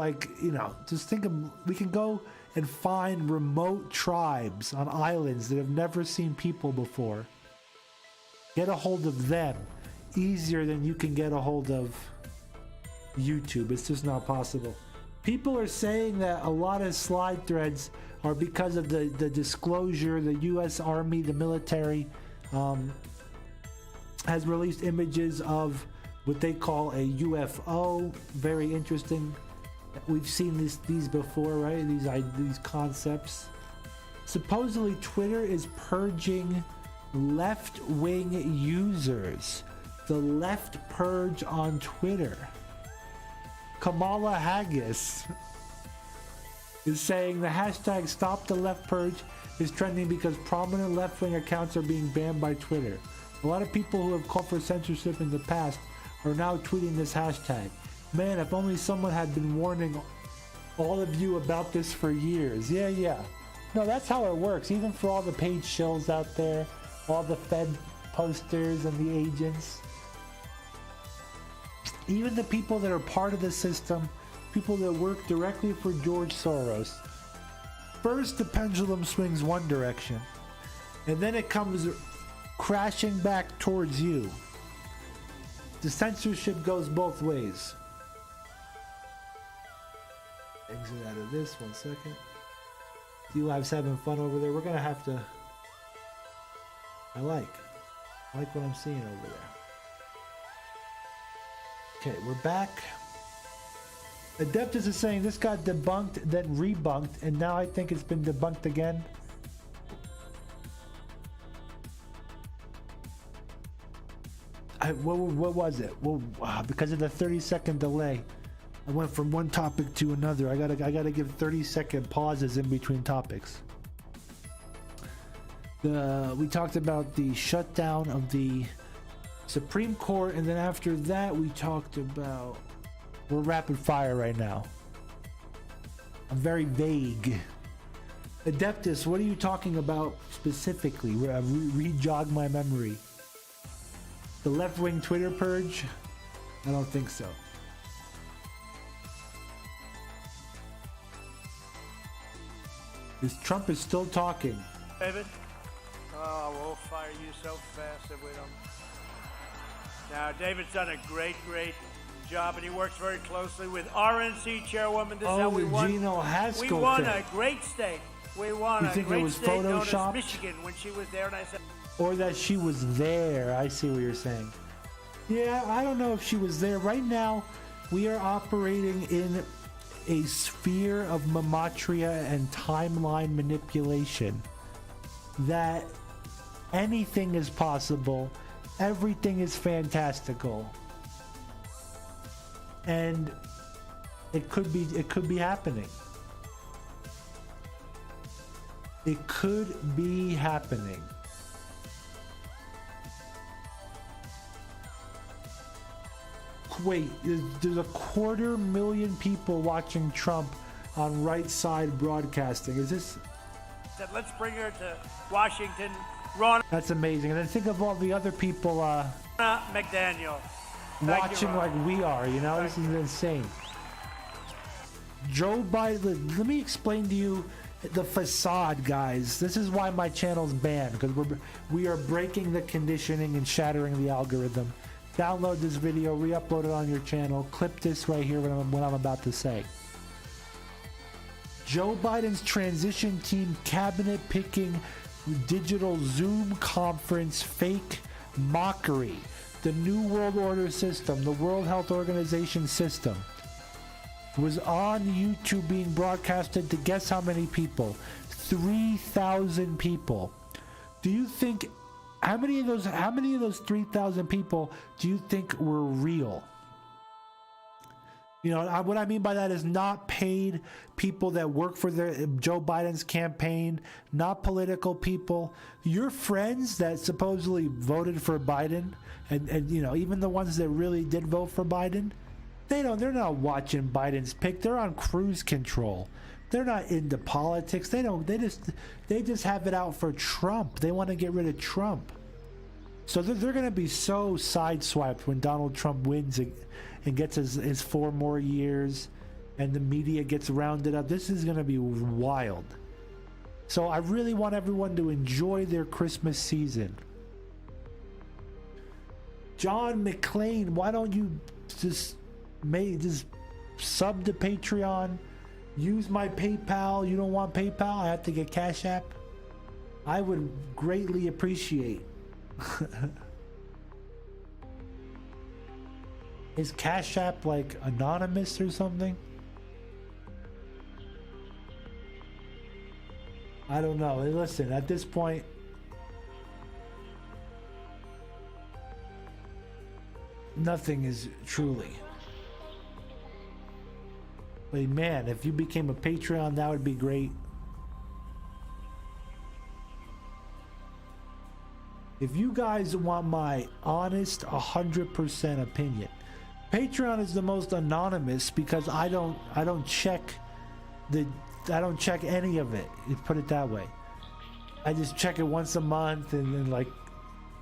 just think of, we can go and find remote tribes on islands that have never seen people before. Get a hold of them easier than you can get a hold of YouTube. It's just not possible. People are saying that a lot of slide threads are because of the disclosure. The U.S. Army, the military, has released images of what they call a UFO. Very interesting. We've seen these before, right? These concepts. Supposedly, Twitter is purging left-wing users. The left purge on Twitter. Kamala Harris is saying the hashtag Stop the Left Purge is trending because prominent left-wing accounts are being banned by Twitter. A lot of people who have called for censorship in the past are now tweeting this hashtag. Man, if only someone had been warning all of you about this for years. Yeah. No, that's how it works. Even for all the paid shills out there, all the Fed posters and the agents. Even the people that are part of the system, people that work directly for George Soros. First, the pendulum swings one direction, and then it comes crashing back towards you. The censorship goes both ways. Exit out of this, 1 second. D-Live's having fun over there. We're gonna have to... I like what I'm seeing over there. Okay, we're back. Adeptus is saying this got debunked, then rebunked, and now I think it's been debunked again. What was it? Well, because of the 30-second delay, I went from one topic to another. I gotta give 30-second pauses in between topics. We talked about the shutdown of the Supreme Court, and then after that we talked about... We're rapid fire right now. I'm very vague. Adeptus, what are you talking about specifically? Re-jog my memory. The left-wing Twitter purge? I don't think so. Trump is still talking. David? Oh, we'll fire you so fast if we don't. Now, David's done a great job, and he works very closely with RNC chairwoman. This is how we won. Gino Haskell. We won a great state. We won a great state known as photoshopped? Michigan when she was there, and I said. Or that she was there. I see what you're saying. Yeah, I don't know if she was there. Right now, we are operating in a sphere of gematria and timeline manipulation that anything is possible. Everything is fantastical. And it could be happening. It could be happening. Wait, there's 250,000 people watching Trump on Right Side Broadcasting. Is this? Said, let's bring her to Washington. Ron. That's amazing. And then think of all the other people McDaniel. watching like we are. You know, this is insane. Joe Biden. Let me explain to you the facade, guys. This is why my channel's banned, because we are breaking the conditioning and shattering the algorithm. Download this video, re-upload it on your channel, clip this right here what I'm about to say. Joe Biden's transition team cabinet picking digital Zoom conference fake mockery. The New World Order system, the World Health Organization system, was on YouTube being broadcasted to guess how many people? 3,000 people. Do you think how many of those 3,000 people do you think were real? You know, what I mean by that is not paid people that work for Joe Biden's campaign, not political people. Your friends that supposedly voted for Biden, and you know, even the ones that really did vote for Biden, they're not watching Biden's pick. They're on cruise control. They're not into politics. They just have it out for Trump. They want to get rid of Trump. So they're going to be so sideswiped when Donald Trump wins and gets his 4 more years and the media gets rounded up. This is going to be wild. So I really want everyone to enjoy their Christmas season. John McClain, why don't you just sub to Patreon? Use my PayPal. You don't want PayPal? I have to get Cash App. I would greatly appreciate. Is Cash App like anonymous or something? I don't know. Listen, at this point, nothing is truly. But man, if you became a Patreon, that would be great. If you guys want my honest 100% opinion, Patreon is the most anonymous because I don't check any of it. Put it that way. I just check it once a month, and then like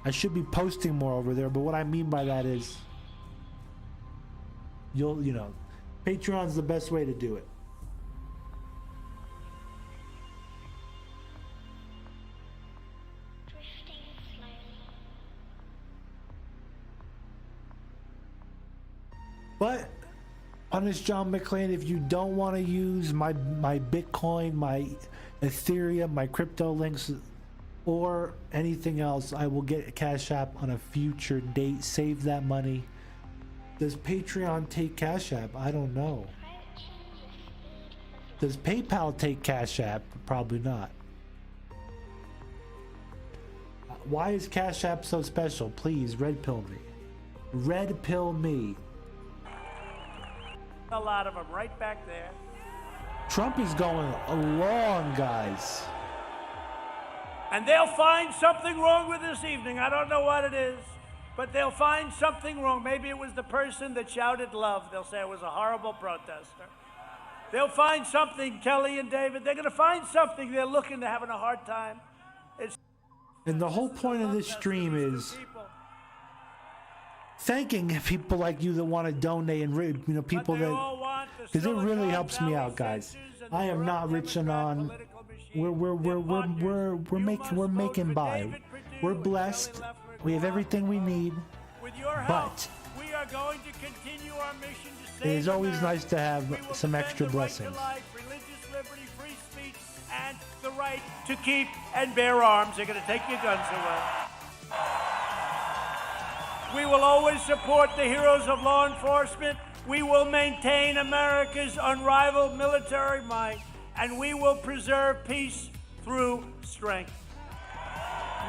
I should be posting more over there. But what I mean by that is, you know, Patreon's the best way to do it. But, honest John McClain, if you don't want to use my Bitcoin, my Ethereum, my crypto links, or anything else, I will get Cash App on a future date. Save that money. Does Patreon take Cash App? I don't know. Does PayPal take Cash App? Probably not. Why is Cash App so special? Please, red pill me. Red pill me. A lot of them right back there. Trump is going along, guys. And they'll find something wrong with this evening. I don't know what it is, but they'll find something wrong. Maybe it was the person that shouted love. They'll say it was a horrible protester. They'll find something, Kelly and David. They're going to find something they're looking to having a hard time. And the whole point of this stream is thanking people like you that want to donate, and you know, people that, because it really helps me out, guys. I am not rich and on we're making by. We're blessed. We have everything we need. With your help, But we are going to continue our mission to save it is always America. nice to have some extra The right to blessings. life, religious liberty, free speech, and the right to keep and bear arms. They're going to take your guns away. We will always support the heroes of law enforcement. We will maintain America's unrivaled military might, and we will preserve peace through strength.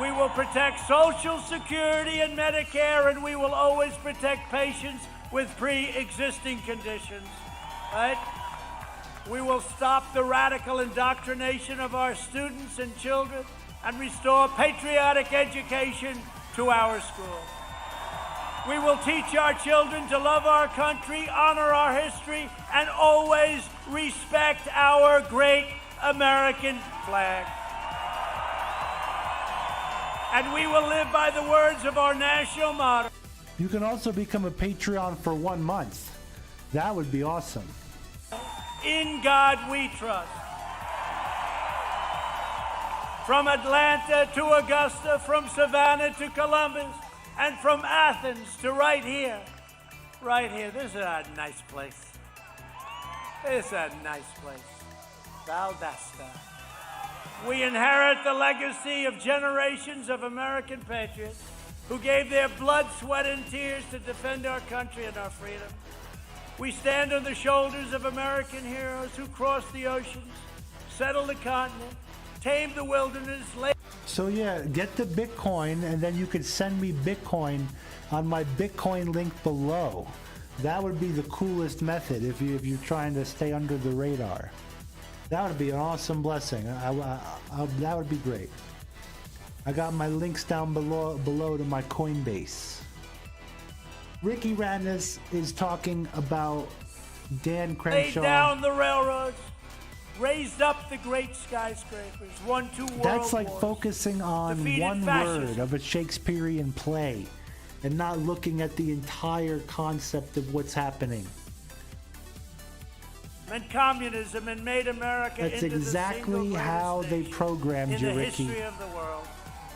We will protect Social Security and Medicare, and we will always protect patients with pre-existing conditions. Right? We will stop the radical indoctrination of our students and children and restore patriotic education to our schools. We will teach our children to love our country, honor our history, and always respect our great American flag. And we will live by the words of our national motto. You can also become a Patreon for 1 month. That would be awesome. In God we trust. From Atlanta to Augusta, from Savannah to Columbus, and from Athens to right here. Right here. This is a nice place. This is a nice place. Valdosta. We inherit the legacy of generations of American patriots who gave their blood, sweat, and tears to defend our country and our freedom. We stand on the shoulders of American heroes who crossed the oceans, settled the continent, tamed the wilderness. So yeah, get the Bitcoin, and then you could send me Bitcoin on my Bitcoin link below. That would be the coolest method if you're trying to stay under the radar. That would be an awesome blessing. That would be great. I got my links down below to my Coinbase. Ricky Radness is talking about Dan Crenshaw. Laid down the railroads, raised up the great skyscrapers, won 2 world That's like wars, focusing on defeated one fascism. word of a Shakespearean play and not looking at the entire concept of what's happening. And communism and made America That's into exactly the how they programmed you, in the Ricky. history of the world.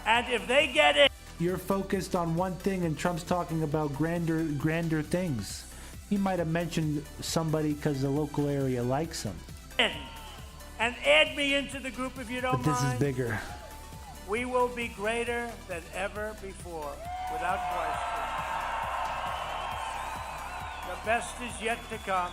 And if they get it, You're focused on one thing, and Trump's talking about grander things. He might have mentioned somebody because the local area likes him. and add me into the group if you don't But this mind. is bigger. We will be greater than ever before, without question. The best is yet to come.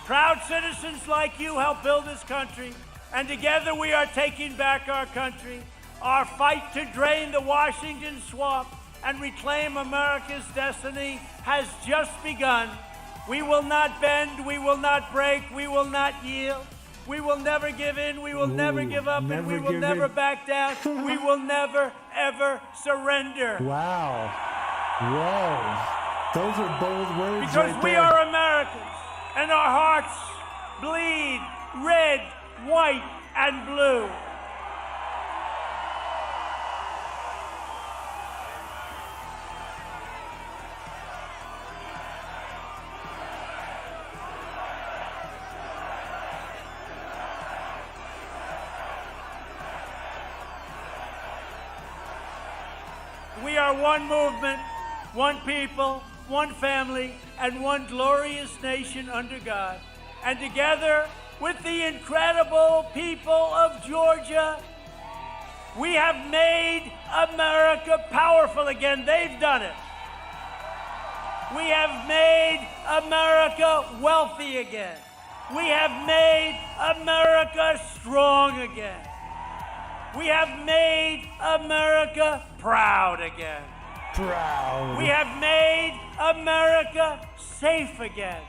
Proud citizens like you help build this country, and together we are taking back our country. Our fight to drain the Washington swamp and reclaim America's destiny has just begun. We will not bend, we will not break, we will not yield. We will never give in, we will never give up, and we will never back down. We will never, ever surrender. Wow. Whoa. Those are bold words Because right we there. are Americans, and our hearts bleed red, white, and blue. We are one movement, one people, one family, and one glorious nation under God. And together with the incredible people of Georgia, we have made America powerful again. They've done it. We have made America wealthy again. We have made America strong again. We have made America proud again. Proud. We have made America safe again.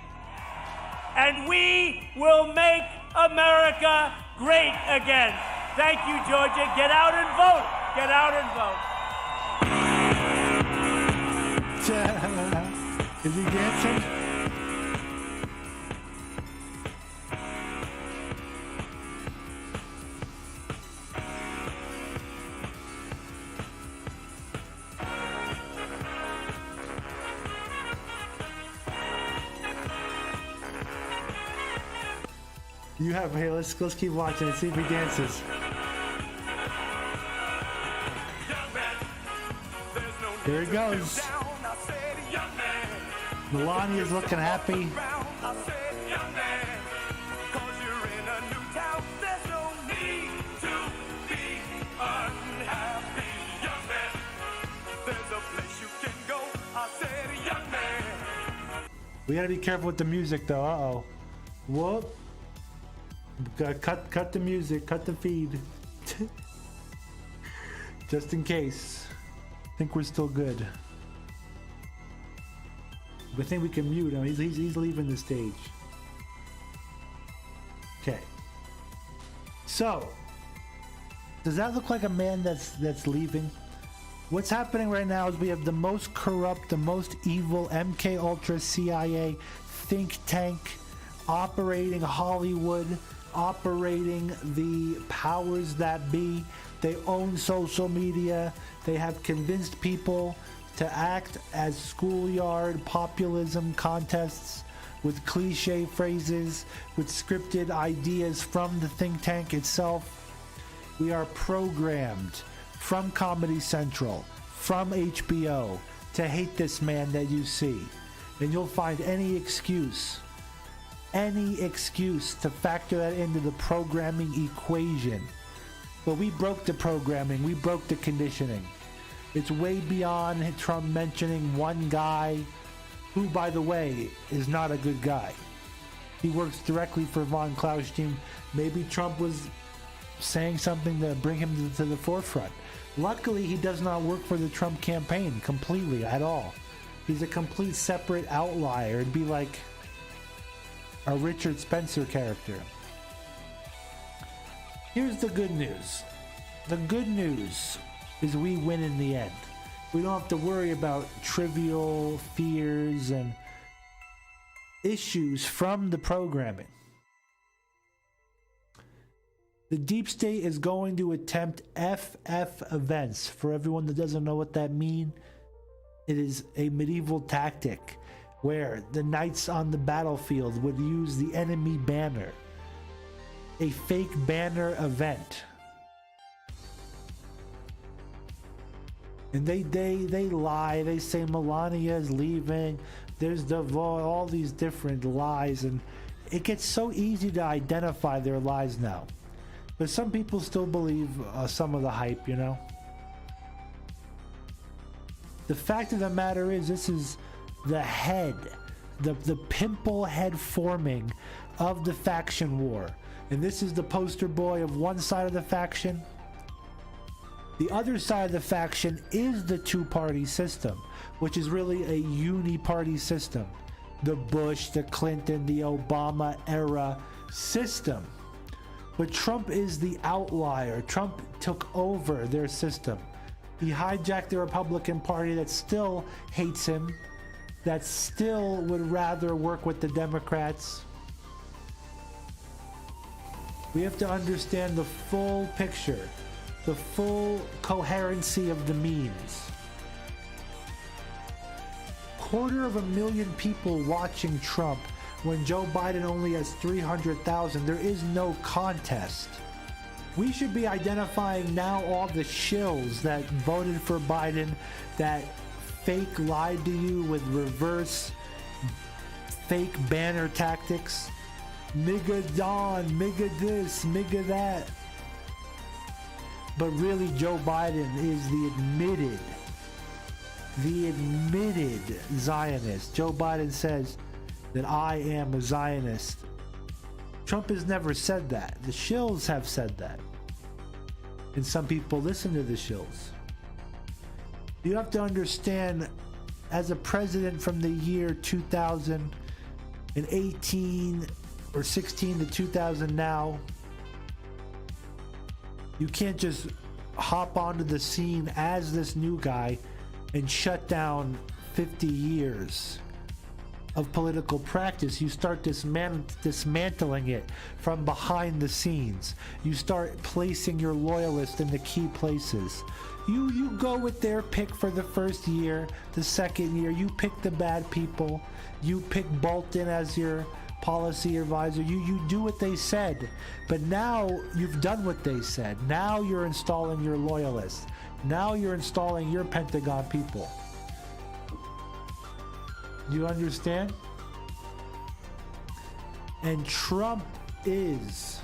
And we will make America great again. Thank you, Georgia. Get out and vote. Get out and vote. Is he dancing? You have, hey, let's keep watching and see if he dances. Here he goes. Melania's looking happy. We gotta be careful with the music though. Uh-oh. Whoop. Gotta cut the music, cut the feed. Just in case. I think we're still good. I think we can mute him. He's leaving the stage. Okay. So, does that look like a man that's leaving? What's happening right now is we have the most corrupt, the most evil MK Ultra CIA think tank operating Hollywood, operating the powers that be. They own social media. They have convinced people to act as schoolyard populism contests with cliche phrases, with scripted ideas from the think tank itself. We are programmed from Comedy Central, from HBO, to hate this man that you see. And you'll find any excuse to factor that into the programming equation. But we broke the programming, we broke the conditioning. It's way beyond Trump mentioning one guy, who, by the way, is not a good guy. He works directly for von Clausstein. Maybe Trump was saying something to bring him to the forefront. Luckily, he does not work for the Trump campaign completely at all. He's a complete separate outlier. It'd be like a Richard Spencer character. Here's the good news. The good news is we win in the end. We don't have to worry about trivial fears and issues from the programming. The deep state is going to attempt FF events. For everyone that doesn't know what that means, it is a medieval tactic where the knights on the battlefield would use the enemy banner. A fake banner event. And they lie. They say Melania is leaving. There's all these different lies, and it gets so easy to identify their lies now. But some people still believe some of the hype, you know? The fact of the matter is, this is the head, the pimple head forming of the faction war. And this is the poster boy of one side of the faction. The other side of the faction is the two-party system, which is really a uni-party system. The Bush, the Clinton, the Obama era system. But Trump is the outlier. Trump took over their system. He hijacked the Republican Party that still hates him, that still would rather work with the Democrats. We have to understand the full picture, the full coherency of the memes. 250,000 people watching Trump when Joe Biden only has 300,000. There is no contest. We should be identifying now all the shills that voted for Biden, that fake lied to you with reverse fake banner tactics. Nigga Don, nigga this, nigga that. But really, Joe Biden is the admitted Zionist. Joe Biden says that I am a Zionist. Trump has never said that. The shills have said that. And some people listen to the shills. You have to understand, as a president from the year 2018 or 16 to 2000 now, you can't just hop onto the scene as this new guy and shut down 50 years of political practice. You start dismantling it from behind the scenes. You start placing your loyalists in the key places. You go with their pick for the first year. The second year, you pick the bad people. You pick Bolton as your policy advisor. You do what they said. But now you've done what they said. Now you're installing your loyalists. Now you're installing your Pentagon people. You understand? And Trump is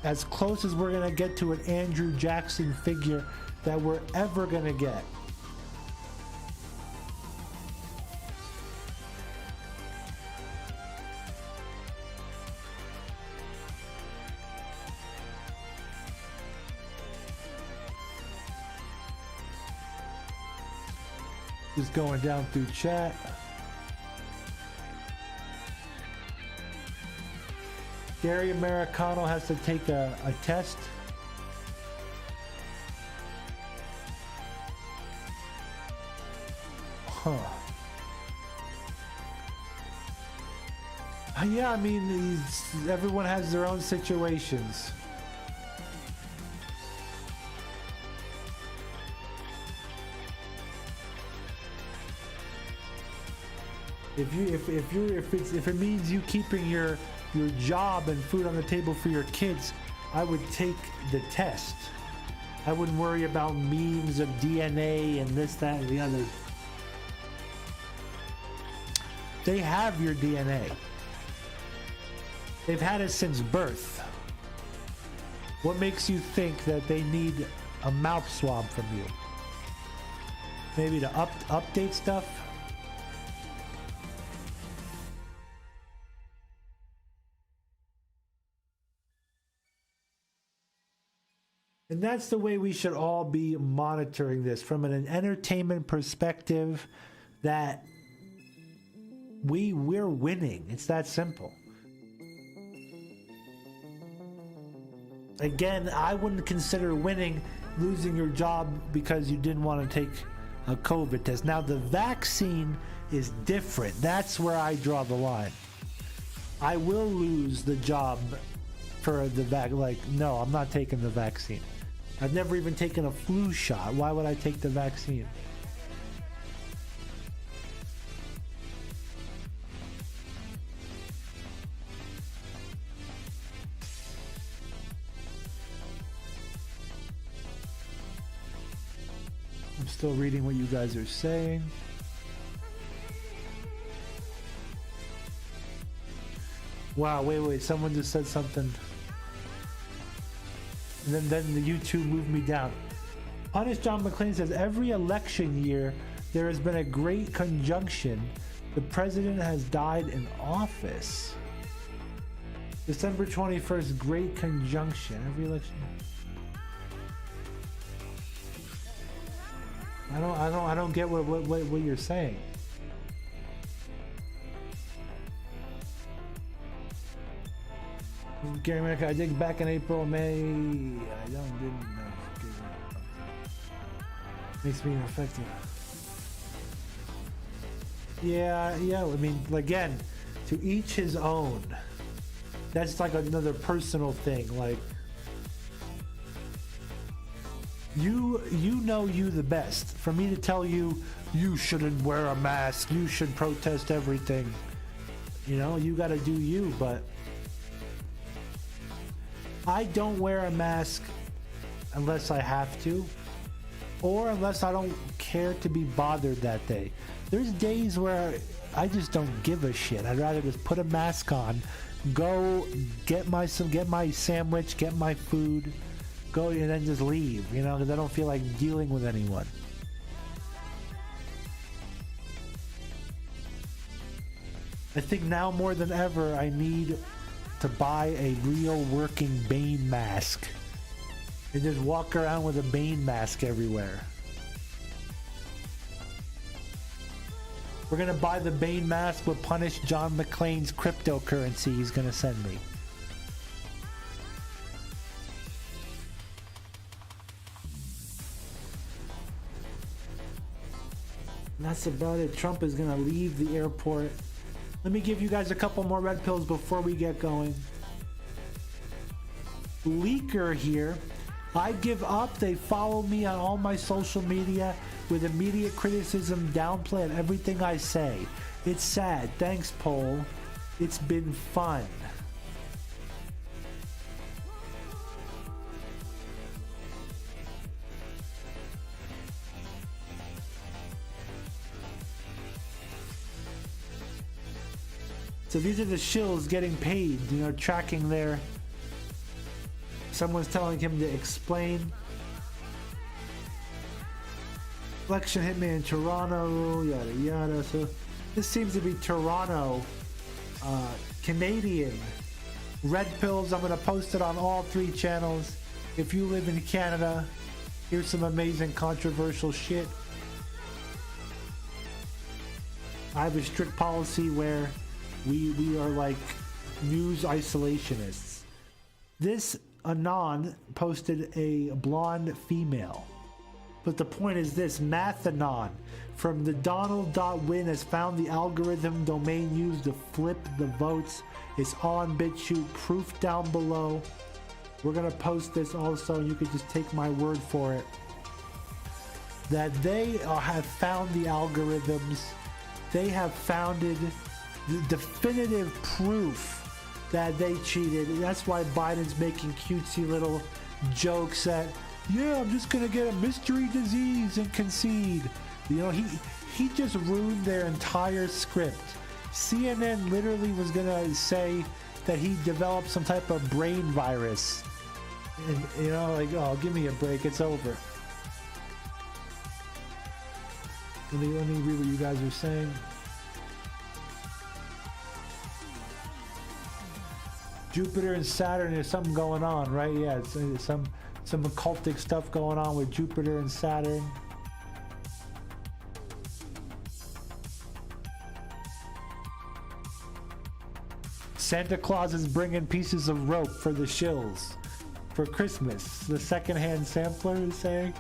as close as we're going to get to an Andrew Jackson figure that we're ever going to get. Just going down through chat. Gary Americano has to take a test. Huh. Yeah, I mean, everyone has their own situations. If it means you keeping your job and food on the table for your kids, I would take the test. I wouldn't worry about memes of DNA and this, that, and the other. They have your DNA. They've had it since birth. What makes you think that they need a mouth swab from you? Maybe to update stuff? And that's the way we should all be monitoring this, from an entertainment perspective, that we're winning. It's that simple. Again, I wouldn't consider winning losing your job because you didn't want to take a COVID test. Now, the vaccine is different. That's where I draw the line. I will lose the job for the no, I'm not taking the vaccine. I've never even taken a flu shot. Why would I take the vaccine? I'm still reading what you guys are saying. Wow, wait, someone just said something. And then the YouTube moved me down. Honest John McClain says, every election year there has been a great conjunction. The president has died in office. December 21st, great conjunction. Every election. I don't get what you're saying. Gary America, I dig back in April, May. Didn't know. Makes me ineffective. Yeah. I mean, again, to each his own. That's like another personal thing. Like, you know you the best. For me to tell you, you shouldn't wear a mask. You should protest everything. You know, you got to do you, but I don't wear a mask unless I have to, or unless I don't care to be bothered that day. There's days where I just don't give a shit. I'd rather just put a mask on, go get my sandwich, get my food, go and then just leave, you know, because I don't feel like dealing with anyone. I think now more than ever I need to buy a real working Bane mask and just walk around with a Bane mask everywhere. We're gonna buy the Bane mask. We'll punish John McClain's cryptocurrency he's gonna send me. And that's about it. Trump is gonna leave the airport. Let me give you guys a couple more red pills before we get going. Leaker here. I give up. They follow me on all my social media with immediate criticism, downplay at everything I say. It's sad. Thanks, Poll. It's been fun. So these are the shills getting paid, you know, tracking their... Someone's telling him to explain. Election hitman in Toronto, yada yada. So this seems to be Toronto, Canadian. Red pills, I'm going to post it on all 3 channels. If you live in Canada, here's some amazing controversial shit. I have a strict policy where we are like news isolationists. This Anon posted a blonde female. But the point is this, Mathanon from the Donald.win has found the algorithm domain used to flip the votes. It's on BitChute, proof down below. We're gonna post this also, and you can just take my word for it. That they have found the algorithms. They have founded the definitive proof that they cheated. And that's why Biden's making cutesy little jokes that, yeah, I'm just gonna get a mystery disease and concede. You know, he just ruined their entire script. CNN literally was gonna say that he developed some type of brain virus. And, you know, like, oh, give me a break, it's over. Let me read what you guys are saying. Jupiter and Saturn, there's something going on, right? Yeah, it's some occultic stuff going on with Jupiter and Saturn. Santa Claus is bringing pieces of rope for the shills for Christmas. The secondhand sampler is saying.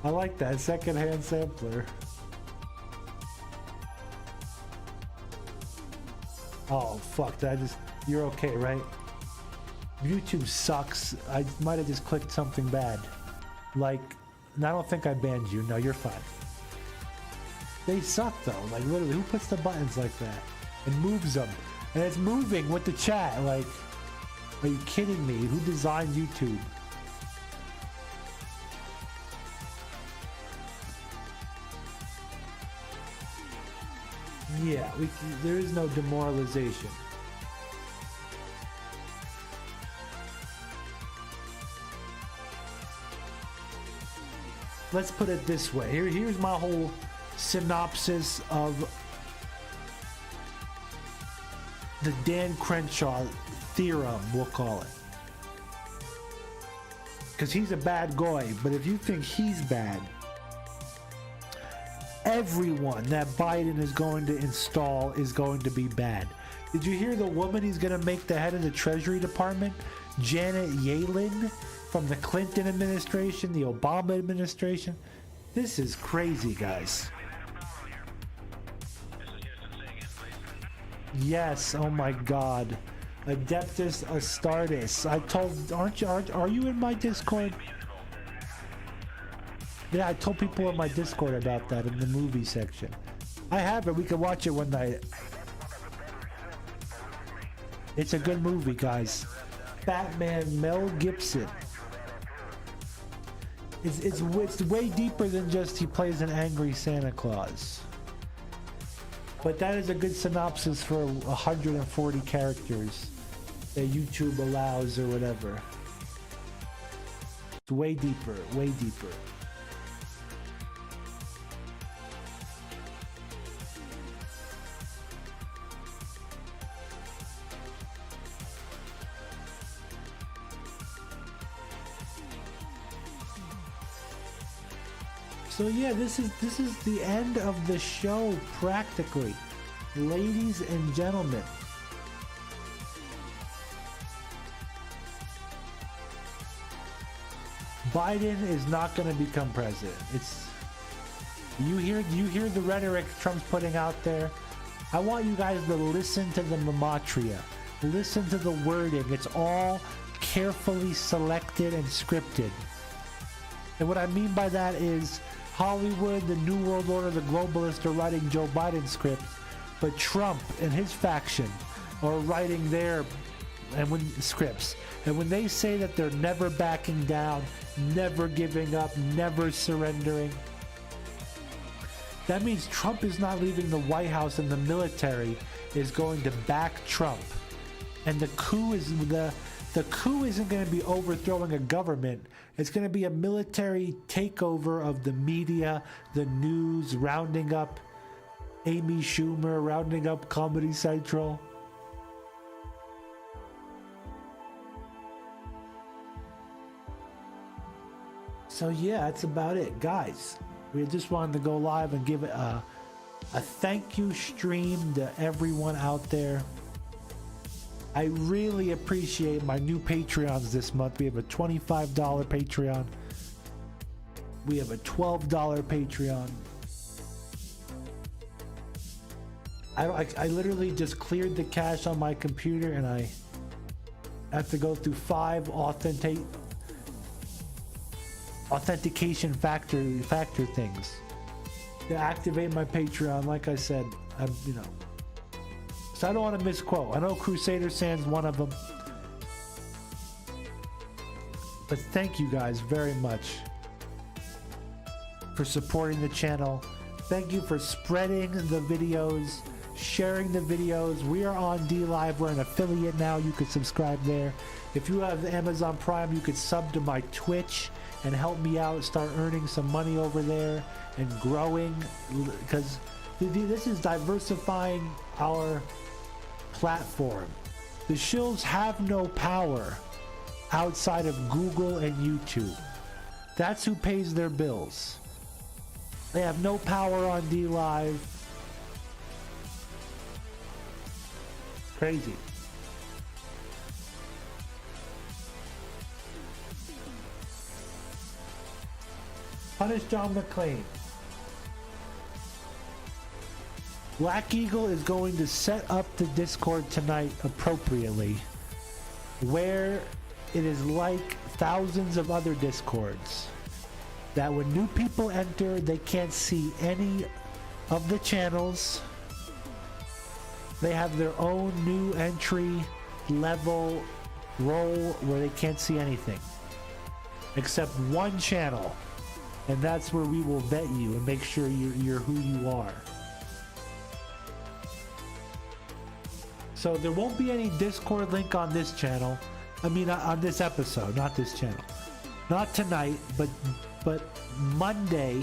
I like that, secondhand sampler. Oh fuck, you're okay, right? YouTube sucks. I might have just clicked something bad. Like, I don't think I banned you. No, you're fine. They suck though. Like literally, who puts the buttons like that and moves them? And it's moving with the chat. Like, are you kidding me? Who designed YouTube? Yeah, there is no demoralization. Let's put it this way. Here's my whole synopsis of the Dan Crenshaw theorem, we'll call it. Because he's a bad guy, but if you think he's bad, everyone that Biden is going to install is going to be bad. Did you hear the woman he's going to make the head of the Treasury Department? Janet Yellen from the Clinton administration, the Obama administration. This is crazy, guys. Yes, oh my God. Adeptus Astartes. I told, are you in my Discord? Yeah, I told people in my Discord about that in the movie section. I have it. We can watch it one night. It's a good movie, guys. Batman, Mel Gibson. It's way deeper than just he plays an angry Santa Claus. But that is a good synopsis for 140 characters that YouTube allows or whatever. It's way deeper, way deeper. So yeah, this is the end of the show practically. Ladies and gentlemen. Biden is not going to become president. You hear the rhetoric Trump's putting out there. I want you guys to listen to the gematria. Listen to the wording. It's all carefully selected and scripted. And what I mean by that is Hollywood, the New World Order, the globalists are writing Joe Biden scripts, but Trump and his faction are writing their scripts. And when they say that they're never backing down, never giving up, never surrendering, That means Trump is not leaving the White House, and the military is going to back Trump. And the coup isn't going to be overthrowing a government. It's going to be a military takeover of the media, the news, rounding up Amy Schumer, rounding up Comedy Central. So yeah, that's about it, guys. We just wanted to go live and give a thank you stream to everyone out there. I really appreciate my new Patreons this month. We have a $25 Patreon. We have a $12 Patreon. I literally just cleared the cache on my computer, and I have to go through 5 authentication factor things to activate my Patreon. Like I said, so I don't want to misquote. I know Crusader Sand's one of them, but thank you guys very much for supporting the channel. Thank you for spreading the videos, sharing the videos. We are on DLive. We're an affiliate now. You could subscribe there. If you have Amazon Prime, you could sub to my Twitch and help me out, start earning some money over there and growing, because this is diversifying our platform. The shills have no power outside of Google and YouTube. That's who pays their bills. They have no power on DLive. Crazy. Punish John McClane. Black Eagle is going to set up the Discord tonight appropriately, where it is like thousands of other Discords, that when new people enter, they can't see any of the channels. They have their own new entry level role where they can't see anything except one channel, and that's where we will vet you and make sure you're who you are. So there won't be any Discord link on this channel. I mean, on this episode, not this channel. Not tonight, but Monday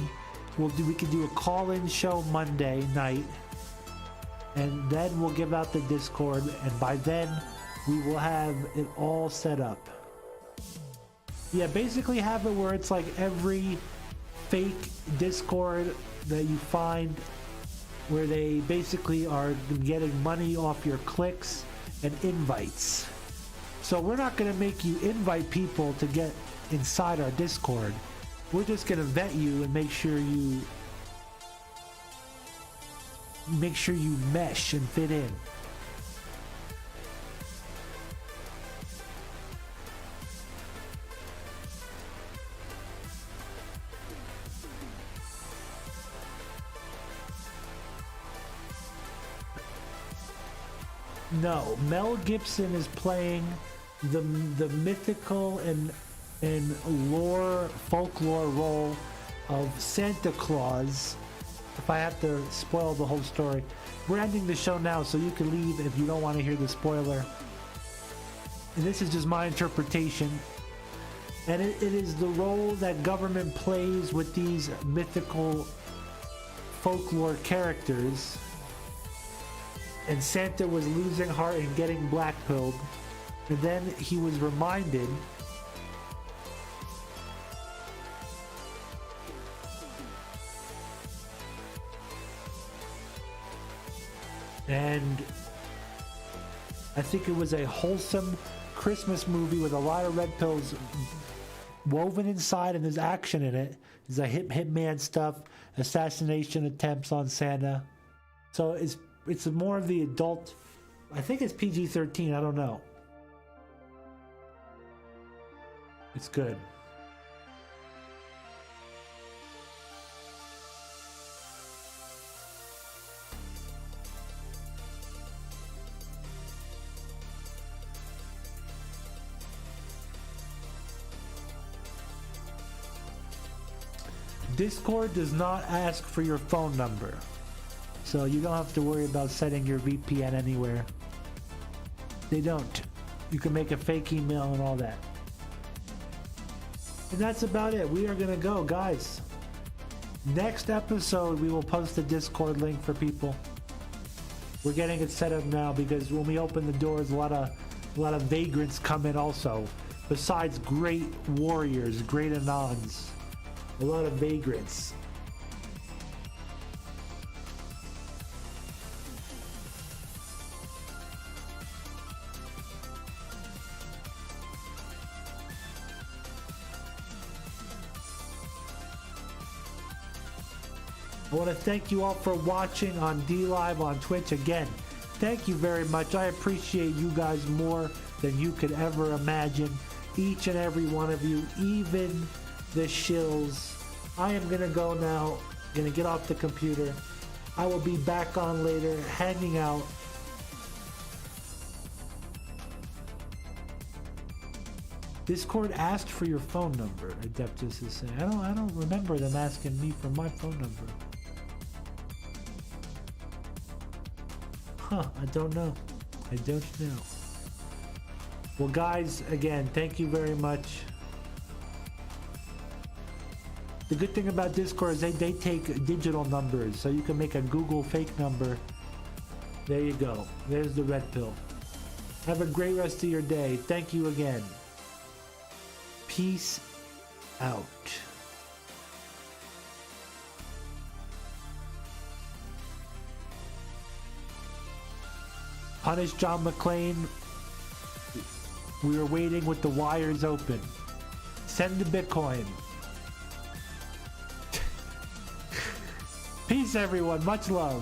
we can do a call-in show Monday night, and then we'll give out the Discord, and by then we will have it all set up. Yeah, basically have it where it's like every fake Discord that you find where they basically are getting money off your clicks and invites. So we're not going to make you invite people to get inside our Discord. We're just going to vet you and make sure you mesh and fit in. No, Mel Gibson is playing the mythical and folklore role of Santa Claus. If I have to spoil the whole story, we're ending the show now, so you can leave if you don't want to hear the spoiler. And this is just my interpretation. And it is the role that government plays with these mythical folklore characters. And Santa was losing heart and getting blackpilled. And then he was reminded and I think it was a wholesome Christmas movie with a lot of red pills woven inside, and there's action in it. There's a hitman stuff, assassination attempts on Santa. So it's more of the adult. I think it's PG-13. I don't know. It's good. Discord does not ask for your phone number. So you don't have to worry about setting your VPN anywhere. They don't. You can make a fake email and all that. And that's about it. We are gonna go, guys. Next episode, we will post a Discord link for people. We're getting it set up now because when we open the doors, a lot of vagrants come in also. Besides great warriors, great Anons, a lot of vagrants. I want to thank you all for watching on DLive on Twitch. Again, thank you very much. I appreciate you guys more than you could ever imagine. Each and every one of you, even the shills. I am going to go now. Going to get off the computer. I will be back on later, hanging out. Discord asked for your phone number, Adeptus is saying. I don't remember them asking me for my phone number. Huh, I don't know. I don't know. Well, guys, again, thank you very much. The good thing about Discord is they take digital numbers, so you can make a Google fake number. There you go. There's the red pill. Have a great rest of your day. Thank you again. Peace out. Punish John McClane. We are waiting with the wires open. Send the Bitcoin. Peace, everyone. Much love.